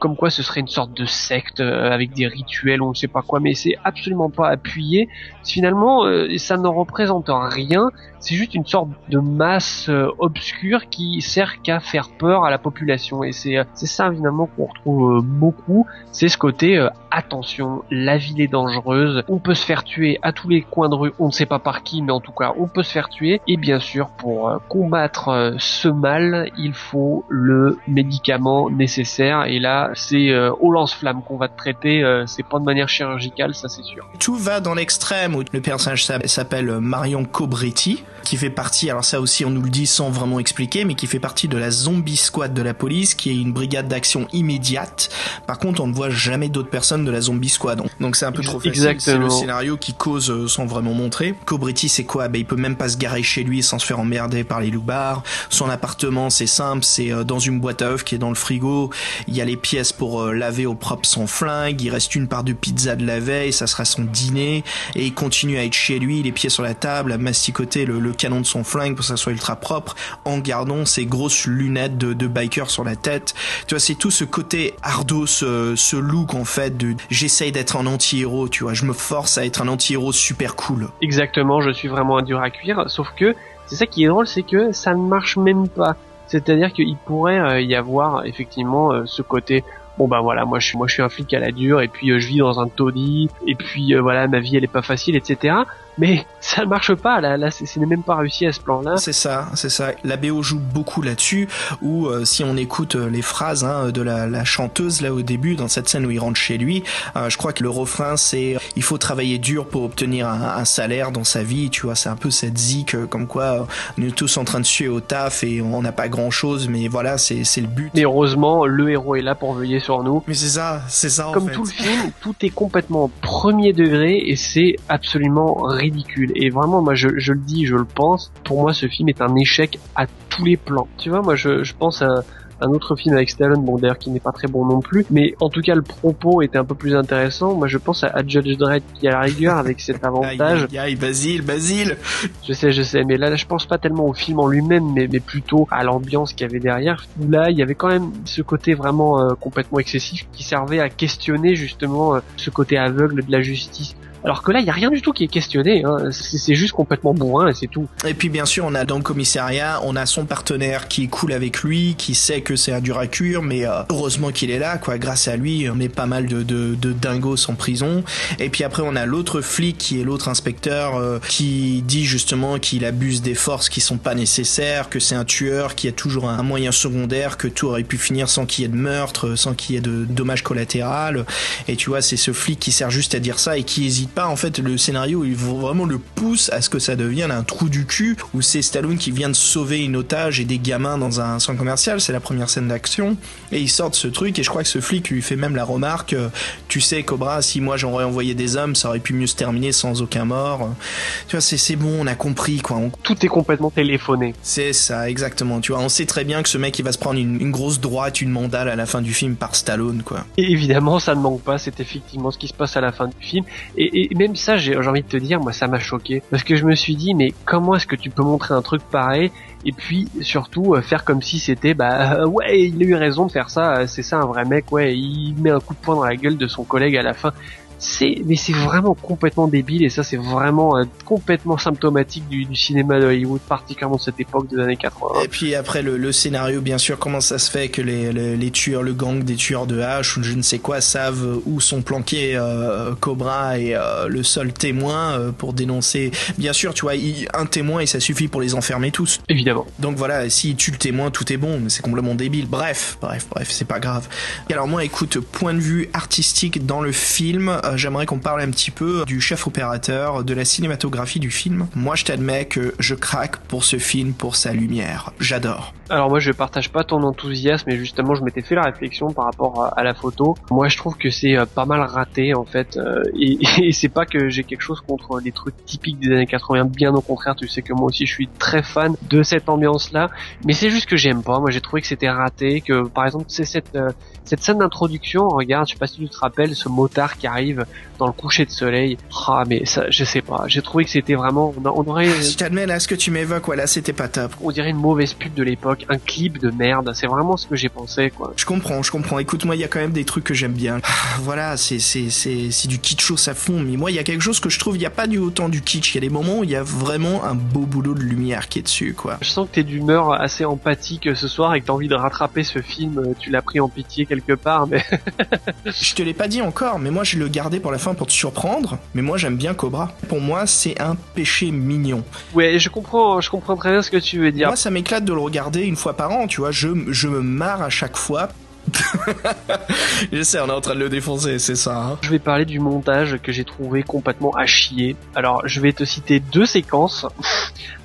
comme quoi ce serait une sorte de secte avec des rituels, on ne sait pas quoi, mais c'est absolument pas appuyé. Finalement, ça ne représente rien, c'est juste une sorte de masse obscure qui sert qu'à faire peur à la population. Et c'est ça finalement qu'on retrouve beaucoup, c'est ce côté attention, la ville est dangereuse, on peut se faire tuer à tous les coins de rue, on ne sait pas par qui, mais en tout cas on peut se faire tuer. Et bien sûr, pour combattre ce mal, il faut le médicament nécessaire, et là c'est au lance-flamme qu'on va te traiter, c'est pas de manière chirurgicale, ça c'est sûr. Tout va dans l'extrême où le personnage s'appelle Marion Cobretti, qui fait partie, alors ça aussi on nous le dit sans vraiment expliquer, mais qui fait partie de la Zombie Squad de la police, qui est une brigade d'action immédiate. Par contre, on ne voit jamais d'autres personnes de la Zombie Squad. Donc c'est un peu trop facile. Exactement. C'est le scénario qui cause sans vraiment montrer. Cobretti, c'est quoi? Il peut même pas se garer chez lui sans se faire emmerder par les loupards. Son appartement, c'est simple, c'est dans une boîte à œufs qui est dans le frigo. Il y a les pièces pour laver au propre son flingue. Il reste une part de pizza de la veille, ça sera son dîner. Et il continue à être chez lui, les pieds sur la table, à masticoter le canon de son flingue pour que ça soit ultra propre, en gardant ses grosses lunettes de biker sur la tête. Tu vois, c'est tout ce côté ardos, ce look en fait de j'essaye d'être un anti-héros, tu vois, je me force à être un anti-héros super cool. Exactement, je suis vraiment un dur à cuire, sauf que c'est ça qui est drôle, c'est que ça ne marche même pas. C'est-à-dire qu'il pourrait y avoir effectivement ce côté voilà, moi je suis un flic à la dure, et puis je vis dans un taudis, et puis voilà, ma vie elle est pas facile, etc. Mais ça ne marche pas, là c'est même pas réussi à ce plan-là. C'est ça. La BO joue beaucoup là-dessus, où si on écoute les phrases de la chanteuse là au début, dans cette scène où il rentre chez lui, je crois que le refrain c'est il faut travailler dur pour obtenir un salaire dans sa vie, tu vois, c'est un peu cette zik comme quoi on est tous en train de suer au taf et on n'a pas grand-chose, mais voilà, c'est le but. Mais heureusement, le héros est là pour veiller sur nous. Mais c'est ça en Comme fait. tout le film, tout est complètement premier degré et c'est absolument ridicule. Et vraiment, moi, je le dis, je le pense, pour moi, ce film est un échec à tous les plans. Tu vois, moi, je pense à un autre film avec Stallone, d'ailleurs qui n'est pas très bon non plus, mais en tout cas le propos était un peu plus intéressant. Moi je pense à Judge Dredd qui à la rigueur avec cet avantage. Aïe, Basile. Je sais, mais là je pense pas tellement au film en lui-même, mais plutôt à l'ambiance qu'il y avait derrière. Là il y avait quand même ce côté vraiment complètement excessif qui servait à questionner justement ce côté aveugle de la justice. Alors que là, il y a rien du tout qui est questionné, hein. C'est juste complètement bourrin et c'est tout. Et puis bien sûr, on a dans le commissariat, on a son partenaire qui est cool avec lui, qui sait que c'est un dur à cuire, mais heureusement qu'il est là, quoi. Grâce à lui, on est pas mal de dingos en prison. Et puis après, on a l'autre flic qui est l'autre inspecteur qui dit justement qu'il abuse des forces qui sont pas nécessaires, que c'est un tueur, qu'il y a toujours un moyen secondaire, que tout aurait pu finir sans qu'il y ait de meurtre, sans qu'il y ait de dommages collatéraux. Et tu vois, c'est ce flic qui sert juste à dire ça et qui hésite pas, en fait, le scénario, il vraiment le pousse à ce que ça devienne un trou du cul, où c'est Stallone qui vient de sauver une otage et des gamins dans un centre commercial, c'est la première scène d'action, et il sort de ce truc, et je crois que ce flic lui fait même la remarque, tu sais, Cobra, si moi j'aurais envoyé des hommes, ça aurait pu mieux se terminer sans aucun mort. Tu vois, c'est bon, on a compris, quoi. Tout est complètement téléphoné. C'est ça, exactement. Tu vois, on sait très bien que ce mec, il va se prendre une grosse droite, une mandale à la fin du film par Stallone, quoi. Et évidemment, ça ne manque pas, c'est effectivement ce qui se passe à la fin du film. Et même ça, j'ai envie de te dire, moi, ça m'a choqué. Parce que je me suis dit, mais comment est-ce que tu peux montrer un truc pareil et puis surtout faire comme si c'était ouais, il a eu raison de faire ça, c'est ça un vrai mec, ouais, il met un coup de poing dans la gueule de son collègue à la fin. Mais c'est vraiment complètement débile, et ça c'est vraiment complètement symptomatique du cinéma de Hollywood, particulièrement de cette époque des années 80. Et puis après le scénario, bien sûr, comment ça se fait que les tueurs, le gang des tueurs de hache ou je ne sais quoi savent où sont planqués Cobra et le seul témoin pour dénoncer. Bien sûr, tu vois, un témoin et ça suffit pour les enfermer tous. Évidemment. Donc voilà, s'il tue le témoin, tout est bon, mais c'est complètement débile. Bref, c'est pas grave. Alors moi, écoute, point de vue artistique dans le film, j'aimerais qu'on parle un petit peu du chef opérateur, de la cinématographie du film. Moi, je t'admets que je craque pour ce film, pour sa lumière. J'adore. Alors moi, je partage pas ton enthousiasme, mais justement, je m'étais fait la réflexion par rapport à la photo. Moi, je trouve que c'est pas mal raté, en fait, et c'est pas que j'ai quelque chose contre les trucs typiques des années 80, bien au contraire, tu sais que moi aussi, je suis très fan de cette ambiance-là, mais c'est juste que j'aime pas. Moi, j'ai trouvé que c'était raté, que, par exemple, c'est cette scène d'introduction, regarde, je sais pas si tu te rappelles, ce motard qui arrive dans le coucher de soleil. Ah, mais ça, je sais pas. J'ai trouvé que c'était vraiment, on aurait... Je t'admets, là, ce que tu m'évoques, voilà, c'était pas top. On dirait une mauvaise pub de l'époque, un clip de merde. C'est vraiment ce que j'ai pensé, quoi. Je comprends. Écoute, moi, il y a quand même des trucs que j'aime bien. Voilà, c'est du kitschos à fond. Mais moi, il y a quelque chose que je trouve, il y a pas autant du kitsch. Il y a des moments où il y a vraiment un beau boulot de lumière qui est dessus, quoi. Je sens que t'es d'humeur assez empathique ce soir et que t'as envie de rattraper ce film. Tu l'as pris en pitié quelque part, mais... Je te l'ai pas dit encore, mais moi, je le gardais pour la fin pour te surprendre. Mais moi, j'aime bien Cobra. Pour moi, c'est un péché mignon. Ouais, je comprends très bien ce que tu veux dire. Moi, ça m'éclate de le regarder une fois par an, tu vois. Je me marre à chaque fois. Je sais, on est en train de le défoncer, c'est ça, hein. Je vais parler du montage que j'ai trouvé complètement à chier. Alors, je vais te citer 2 séquences.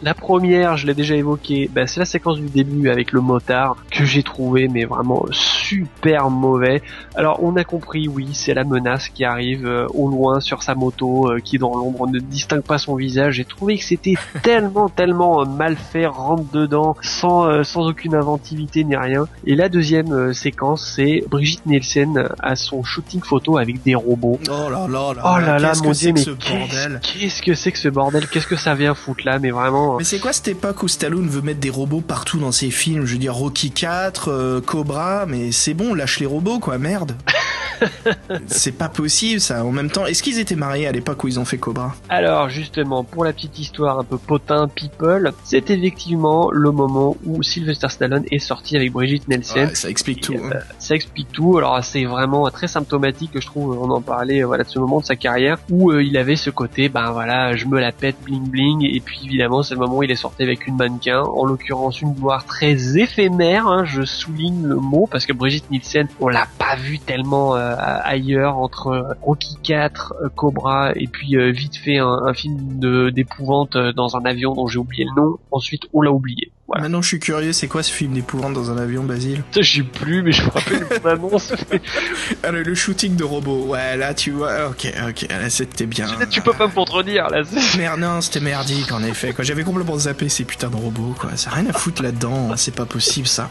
La première, je l'ai déjà évoquée, c'est la séquence du début avec le motard que j'ai trouvé mais vraiment super mauvais. Alors, on a compris, oui, c'est la menace qui arrive au loin sur sa moto, qui dans l'ombre on ne distingue pas son visage. J'ai trouvé que c'était tellement mal fait, rentre dedans, sans aucune inventivité ni rien. Et la deuxième séquence, c'est Brigitte Nielsen à son shooting photo avec des robots. Oh là là, mon Dieu, mais bordel. qu'est-ce que c'est que ce bordel? Qu'est-ce que ça vient foutre là? Mais vraiment. Mais c'est quoi cette époque où Stallone veut mettre des robots partout dans ses films? Je veux dire Rocky 4, Cobra, mais c'est bon, lâche les robots, quoi, merde. C'est pas possible, ça. En même temps, est-ce qu'ils étaient mariés à l'époque où ils ont fait Cobra? Alors, justement, pour la petite histoire un peu potin people, c'est effectivement le moment où Sylvester Stallone est sorti avec Brigitte Nielsen. Ouais, ça explique tout. Ça explique tout. Alors, c'est vraiment très symptomatique, je trouve, on en parlait, de ce moment de sa carrière, où il avait ce côté, je me la pète, bling bling, et puis évidemment, c'est le moment où il est sorti avec une mannequin, en l'occurrence une gloire très éphémère, hein, je souligne le mot, parce que Brigitte Nielsen, on l'a pas vu tellement ailleurs, entre Rocky 4, Cobra, et puis vite fait un film d'épouvante dans un avion dont j'ai oublié le nom. Ensuite, on l'a oublié. Voilà. Maintenant, je suis curieux, c'est quoi ce film d'épouvante dans un avion, Basile? Je sais plus, mais je me rappelle une annonce. Le shooting de robots. Ouais, là, tu vois, ok, là, c'était bien. Tu peux pas me contredire, là. Merde, non, c'était merdique, en effet, quoi. J'avais complètement zappé ces putains de robots, quoi. Ça n'a rien à foutre là-dedans, c'est pas possible, ça.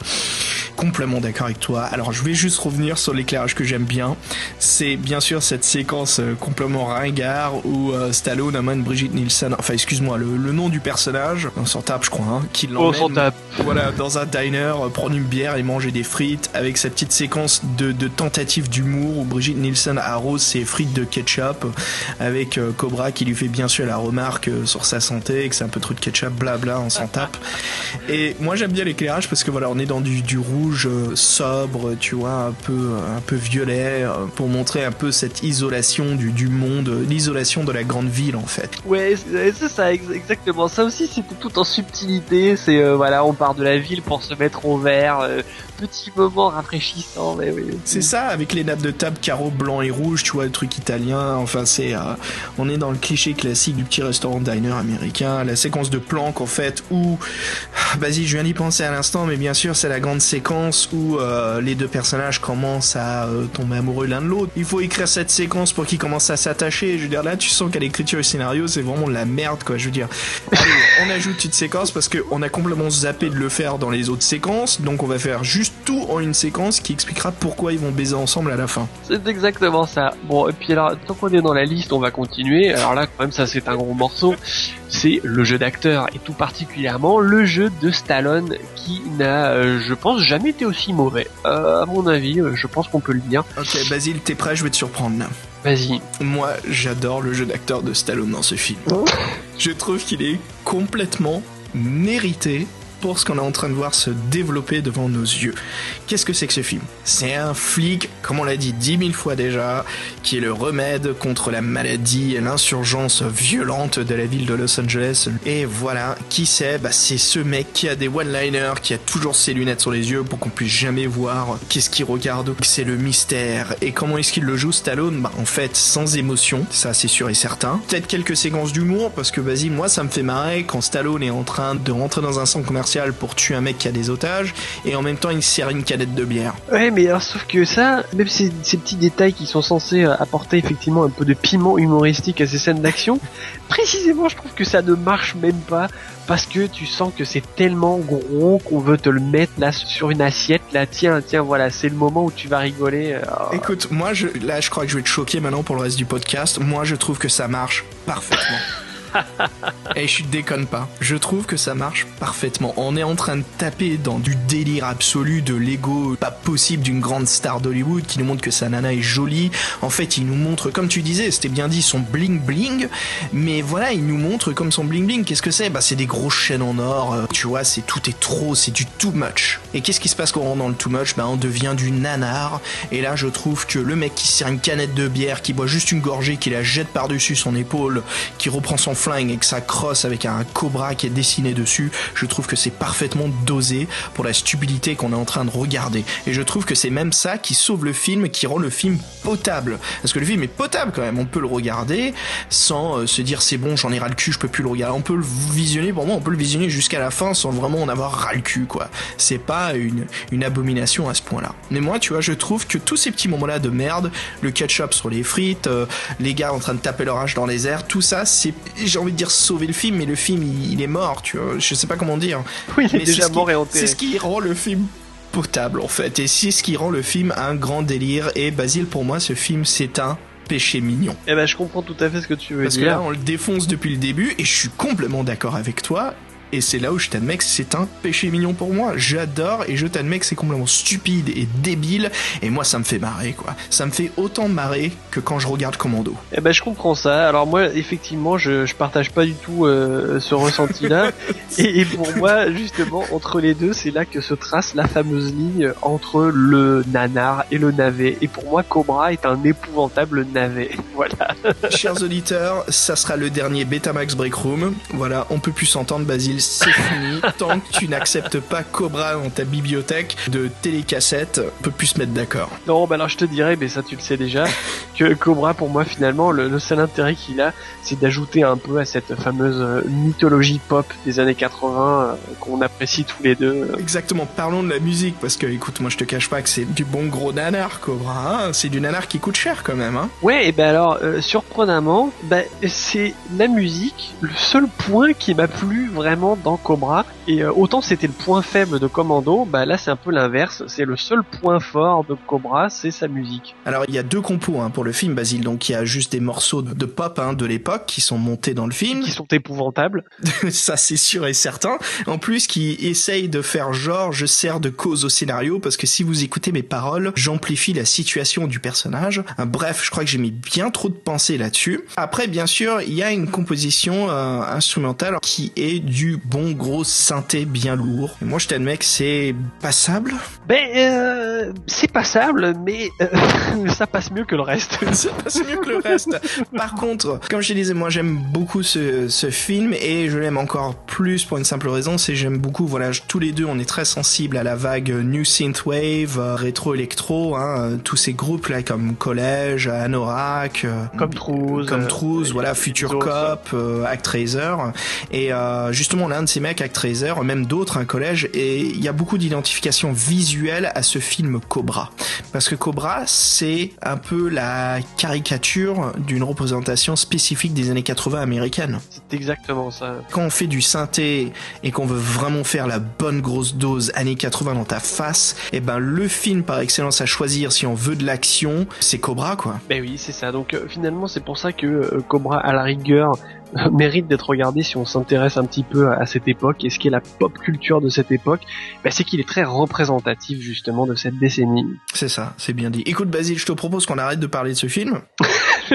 Complètement d'accord avec toi. Alors, je vais juste revenir sur l'éclairage que j'aime bien. C'est, bien sûr, cette séquence complètement ringard où Stallone amène Brigitte Nielsen, enfin, excuse-moi, le nom du personnage, on s'en tape, je crois, hein, qui l'emmène, voilà, dans un diner, prendre une bière et manger des frites, avec cette petite séquence de tentative d'humour où Brigitte Nielsen arrose ses frites de ketchup, avec Cobra qui lui fait bien sûr la remarque sur sa santé, que c'est un peu trop de ketchup, blabla, on s'en tape. Et moi j'aime bien l'éclairage parce que voilà, on est dans du rouge sobre, tu vois, un peu violet, pour montrer un peu cette isolation du monde, l'isolation de la grande ville en fait. Ouais, c'est ça, exactement. Ça aussi, c'était tout en subtilité. C'est on part de la ville pour se mettre au vert, petit moment rafraîchissant, mais oui. C'est ça, avec les nappes de table carreaux blanc et rouge, tu vois, le truc italien. Enfin, on est dans le cliché classique du petit restaurant diner américain. La séquence de planque, en fait, où, vas-y, je viens d'y penser à l'instant, mais bien sûr, c'est la grande séquence où les deux personnages commencent à tomber amoureux l'un de l'autre. Il faut écrire cette séquence pour qu'ils commencent à s'attacher. Je veux dire, là, tu sens qu'à l'écriture et scénario, c'est vraiment de la merde, quoi. Je veux dire, allez, on ajoute une séquence parce qu'on a complètement zappé de le faire dans les autres séquences, donc on va faire juste tout en une séquence qui expliquera pourquoi ils vont baiser ensemble à la fin. C'est exactement ça. Bon, et puis alors, tant qu'on est dans la liste, on va continuer. Alors là, quand même, ça c'est un gros morceau. C'est le jeu d'acteur, et tout particulièrement le jeu de Stallone, qui n'a, je pense, jamais été aussi mauvais. À mon avis, je pense qu'on peut le dire. Ok, Basile, t'es prêt? Je vais te surprendre là. Vas-y. Moi, j'adore le jeu d'acteur de Stallone dans ce film. Je trouve qu'il est complètement mérité pour ce qu'on est en train de voir se développer devant nos yeux. Qu'est-ce que c'est que ce film? C'est un flic, comme on l'a dit 10 000 fois déjà, qui est le remède contre la maladie et l'insurgence violente de la ville de Los Angeles. Et voilà, qui c'est? C'est ce mec qui a des one-liners, qui a toujours ses lunettes sur les yeux pour qu'on puisse jamais voir qu'est-ce qu'il regarde. C'est le mystère. Et comment est-ce qu'il le joue, Stallone? En fait, sans émotion, ça c'est sûr et certain. Peut-être quelques séquences d'humour, parce que vas-y, moi ça me fait marrer quand Stallone est en train de rentrer dans un centre commercial pour tuer un mec qui a des otages, et en même temps il sert une canette de bière. Ouais, mais alors sauf que ça, même ces petits détails qui sont censés apporter effectivement un peu de piment humoristique à ces scènes d'action, précisément je trouve que ça ne marche même pas, parce que tu sens que c'est tellement gros qu'on veut te le mettre là sur une assiette, là tiens voilà, c'est le moment où tu vas rigoler. Écoute, moi je crois que je vais te choquer maintenant pour le reste du podcast. Moi je trouve que ça marche parfaitement. Et je déconne pas, je trouve que ça marche parfaitement. On est en train de taper dans du délire absolu, de l'ego pas possible d'une grande star d'Hollywood qui nous montre que sa nana est jolie. En fait, il nous montre, comme tu disais, c'était bien dit, son bling bling. Mais voilà, il nous montre comme son bling bling. Qu'est-ce que c'est? C'est des grosses chaînes en or. Tu vois, tout est trop, c'est du too much. Et qu'est-ce qui se passe quand on rentre dans le too much? On devient du nanar. Et là, je trouve que le mec qui sert une canette de bière, qui boit juste une gorgée, qui la jette par-dessus son épaule, qui reprend son flingue et que ça crosse avec un cobra qui est dessiné dessus, je trouve que c'est parfaitement dosé pour la stupidité qu'on est en train de regarder. Et je trouve que c'est même ça qui sauve le film, qui rend le film potable. Parce que le film est potable quand même, on peut le regarder sans se dire c'est bon, j'en ai ras le cul, je peux plus le regarder. On peut le visionner, pour moi on peut le visionner jusqu'à la fin sans vraiment en avoir ras le cul, quoi. C'est pas une abomination à ce point-là. Mais moi, tu vois, je trouve que tous ces petits moments-là de merde, le ketchup sur les frites, les gars en train de taper leur hache dans les airs, tout ça, c'est, j'ai envie de dire sauver le film, mais le film il est mort, tu vois, je sais pas comment dire. Oui, il est déjà mort et enterré. C'est ce qui rend le film potable en fait, et c'est ce qui rend le film un grand délire. Et Basile, pour moi, ce film c'est un péché mignon. Eh ben je comprends tout à fait ce que tu veux dire. Parce que là on le défonce depuis le début, et je suis complètement d'accord avec toi. Et c'est là où je t'admets que c'est un péché mignon pour moi. J'adore, et je t'admets que c'est complètement stupide et débile. Et moi, ça me fait marrer, quoi. Ça me fait autant marrer que quand je regarde Commando. Eh ben, je comprends ça. Alors moi, effectivement, je partage pas du tout ce ressenti-là. et pour moi, justement, entre les deux, c'est là que se trace la fameuse ligne entre le nanar et le navet. Et pour moi, Cobra est un épouvantable navet. Voilà. Chers auditeurs, ça sera le dernier Betamax Break Room. Voilà, on peut plus s'entendre, Basile. C'est fini. Tant que tu n'acceptes pas Cobra dans ta bibliothèque de télécassettes, on peut plus se mettre d'accord. Non, bah alors je te dirais, mais ça tu le sais déjà, que Cobra, pour moi, finalement, le seul intérêt qu'il a, c'est d'ajouter un peu à cette fameuse mythologie pop des années 80 qu'on apprécie tous les deux. Exactement. Parlons de la musique, parce que, écoute, moi je te cache pas que c'est du bon gros nanar, Cobra. Hein, c'est du nanar qui coûte cher quand même. Hein. Ouais, et ben alors, surprenamment, c'est la musique, le seul point qui m'a plu vraiment dans Cobra. Et autant c'était le point faible de Commando, bah là c'est un peu l'inverse, c'est le seul point fort de Cobra, c'est sa musique. Alors il y a deux compos pour le film, Basile, donc il y a juste des morceaux de pop de l'époque qui sont montés dans le film. Qui sont épouvantables. Ça c'est sûr et certain. En plus qui essayent de faire genre je sers de cause au scénario, parce que si vous écoutez mes paroles, j'amplifie la situation du personnage. Bref, je crois que j'ai mis bien trop de pensée là-dessus. Après bien sûr il y a une composition instrumentale qui est du bon gros synthé bien lourd. Et moi je t'admets que c'est passable. C'est passable, mais ça passe mieux que le reste. Ça passe mieux que le reste. Par contre, comme je te disais, moi j'aime beaucoup ce film et je l'aime encore plus pour une simple raison, c'est j'aime beaucoup, voilà, tous les deux on est très sensibles à la vague New Synthwave, rétro-électro, hein, tous ces groupes là comme Collège, Anorak, comme Trouze, voilà, Future Cop, Actraiser, et justement l'un de ces mecs, Actraiser, même d'autres, un Collège, et il y a beaucoup d'identification visuelle à ce film Cobra, parce que Cobra c'est un peu la caricature d'une représentation spécifique des années 80 américaines. C'est exactement ça. Quand on fait du synthé et qu'on veut vraiment faire la bonne grosse dose années 80 dans ta face, et ben le film par excellence à choisir si on veut de l'action, c'est Cobra, quoi. Ben oui, c'est ça. Donc finalement, c'est pour ça que Cobra, à la rigueur, mérite d'être regardé si on s'intéresse un petit peu à cette époque et ce qu'est la pop culture de cette époque. Ben, c'est qu'il est très représentatif justement de cette décennie. C'est ça, c'est bien dit. Écoute Basile, je te propose qu'on arrête de parler de ce film.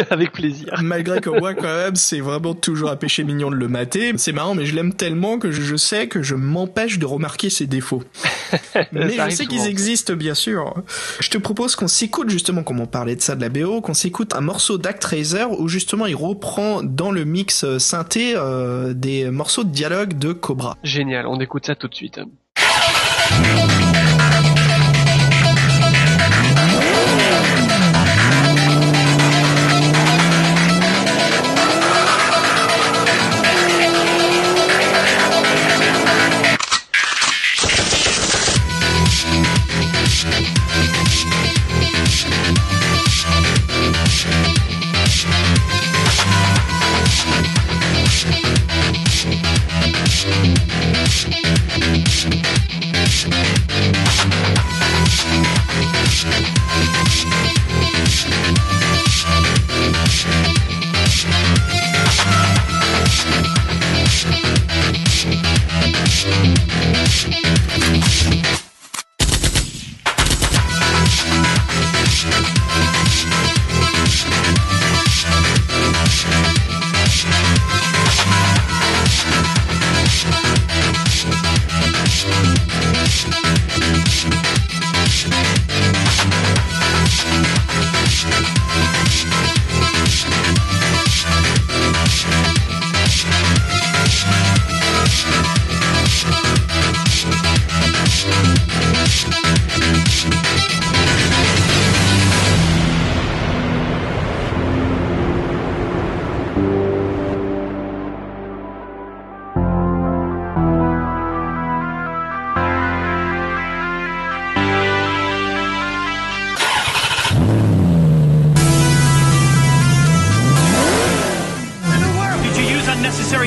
Avec plaisir. Malgré que moi, quand même, c'est vraiment toujours un péché mignon de le mater. C'est marrant, mais je l'aime tellement que je sais que je m'empêche de remarquer ses défauts. Mais je sais qu'ils existent, bien sûr. Je te propose qu'on s'écoute, justement, comme on parlait de ça, de la BO, qu'on s'écoute un morceau d'Actraiser où, justement, il reprend dans le mix synthé des morceaux de dialogue de Cobra. Génial, on écoute ça tout de suite.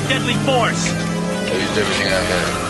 Deadly force. I used everything I had.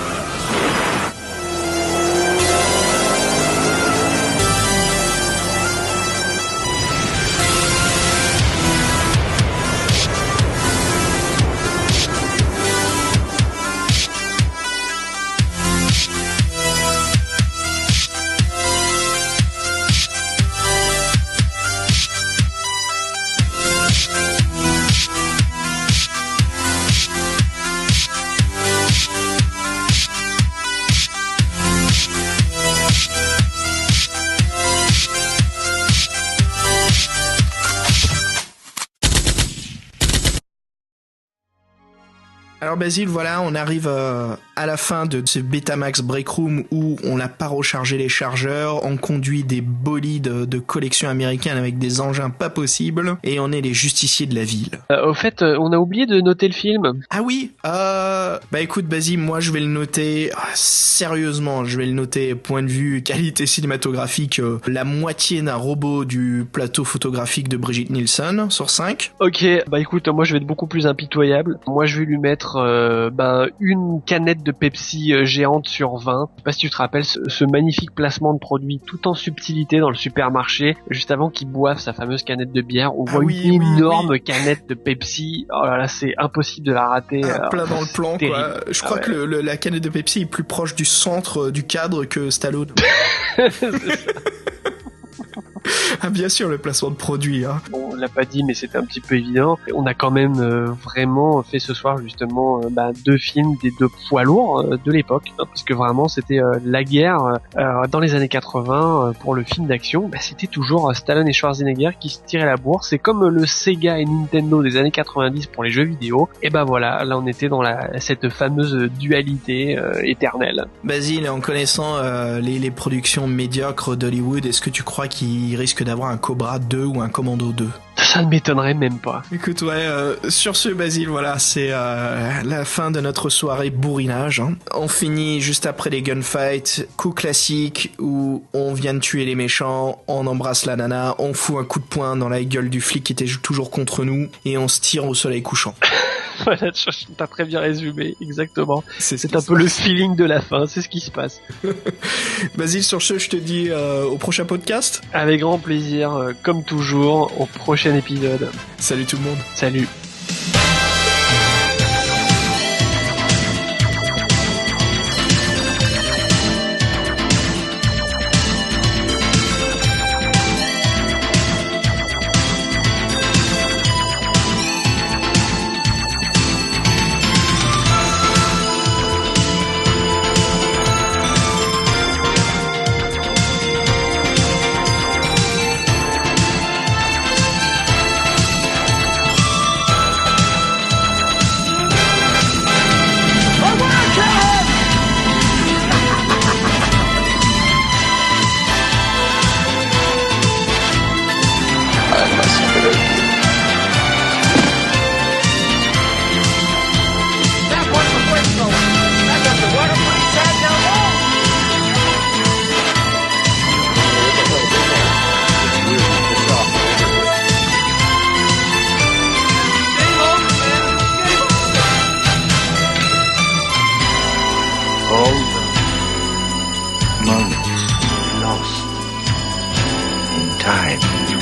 Alors Basile, voilà, on arrive à la fin de ce Betamax Break Room où on n'a pas rechargé les chargeurs, on conduit des bolides de collection américaine avec des engins pas possibles et on est les justiciers de la ville. Au fait, on a oublié de noter le film. Ah oui, bah écoute Basile, moi je vais le noter, sérieusement, je vais le noter point de vue qualité cinématographique, la moitié d'un robot du plateau photographique de Brigitte Nielsen sur 5. Ok, bah écoute, moi je vais être beaucoup plus impitoyable. Moi je vais lui mettre une canette de Pepsi géante sur 20. Je sais pas si tu te rappelles ce magnifique placement de produit tout en subtilité dans le supermarché, juste avant qu'il boive sa fameuse canette de bière. On voit une énorme canette de Pepsi. Oh là là, c'est impossible de la rater. Plein dans le plan, terrible. Quoi. Je crois que la canette de Pepsi est plus proche du centre du cadre que Stallone. Ah bien sûr, le placement de produit. Hein. Bon, on l'a pas dit, mais c'était un petit peu évident. On a quand même vraiment fait ce soir justement 2 films des 2 poids lourds de l'époque, hein, parce que vraiment c'était la guerre dans les années 80 pour le film d'action. C'était toujours Stallone et Schwarzenegger qui se tiraient la bourre. C'est comme le Sega et Nintendo des années 90 pour les jeux vidéo. Et voilà, là on était dans cette fameuse dualité éternelle. Basile, en connaissant les productions médiocres d'Hollywood, est-ce que tu crois qu'il risque d'avoir un Cobra 2 ou un Commando 2? Ça ne m'étonnerait même pas. Écoute, sur ce, Basile, voilà, c'est la fin de notre soirée bourrinage. Hein. On finit juste après les gunfights, coup classique où on vient de tuer les méchants, on embrasse la nana, on fout un coup de poing dans la gueule du flic qui était toujours contre nous et on se tire au soleil couchant. Voilà, t'as très bien résumé, exactement. C'est un peu le feeling de la fin, c'est ce qui se passe. Basile, sur ce, je te dis au prochain podcast. Avec grand plaisir, comme toujours, au prochain épisode. Salut tout le monde. Salut. Moments lost in time.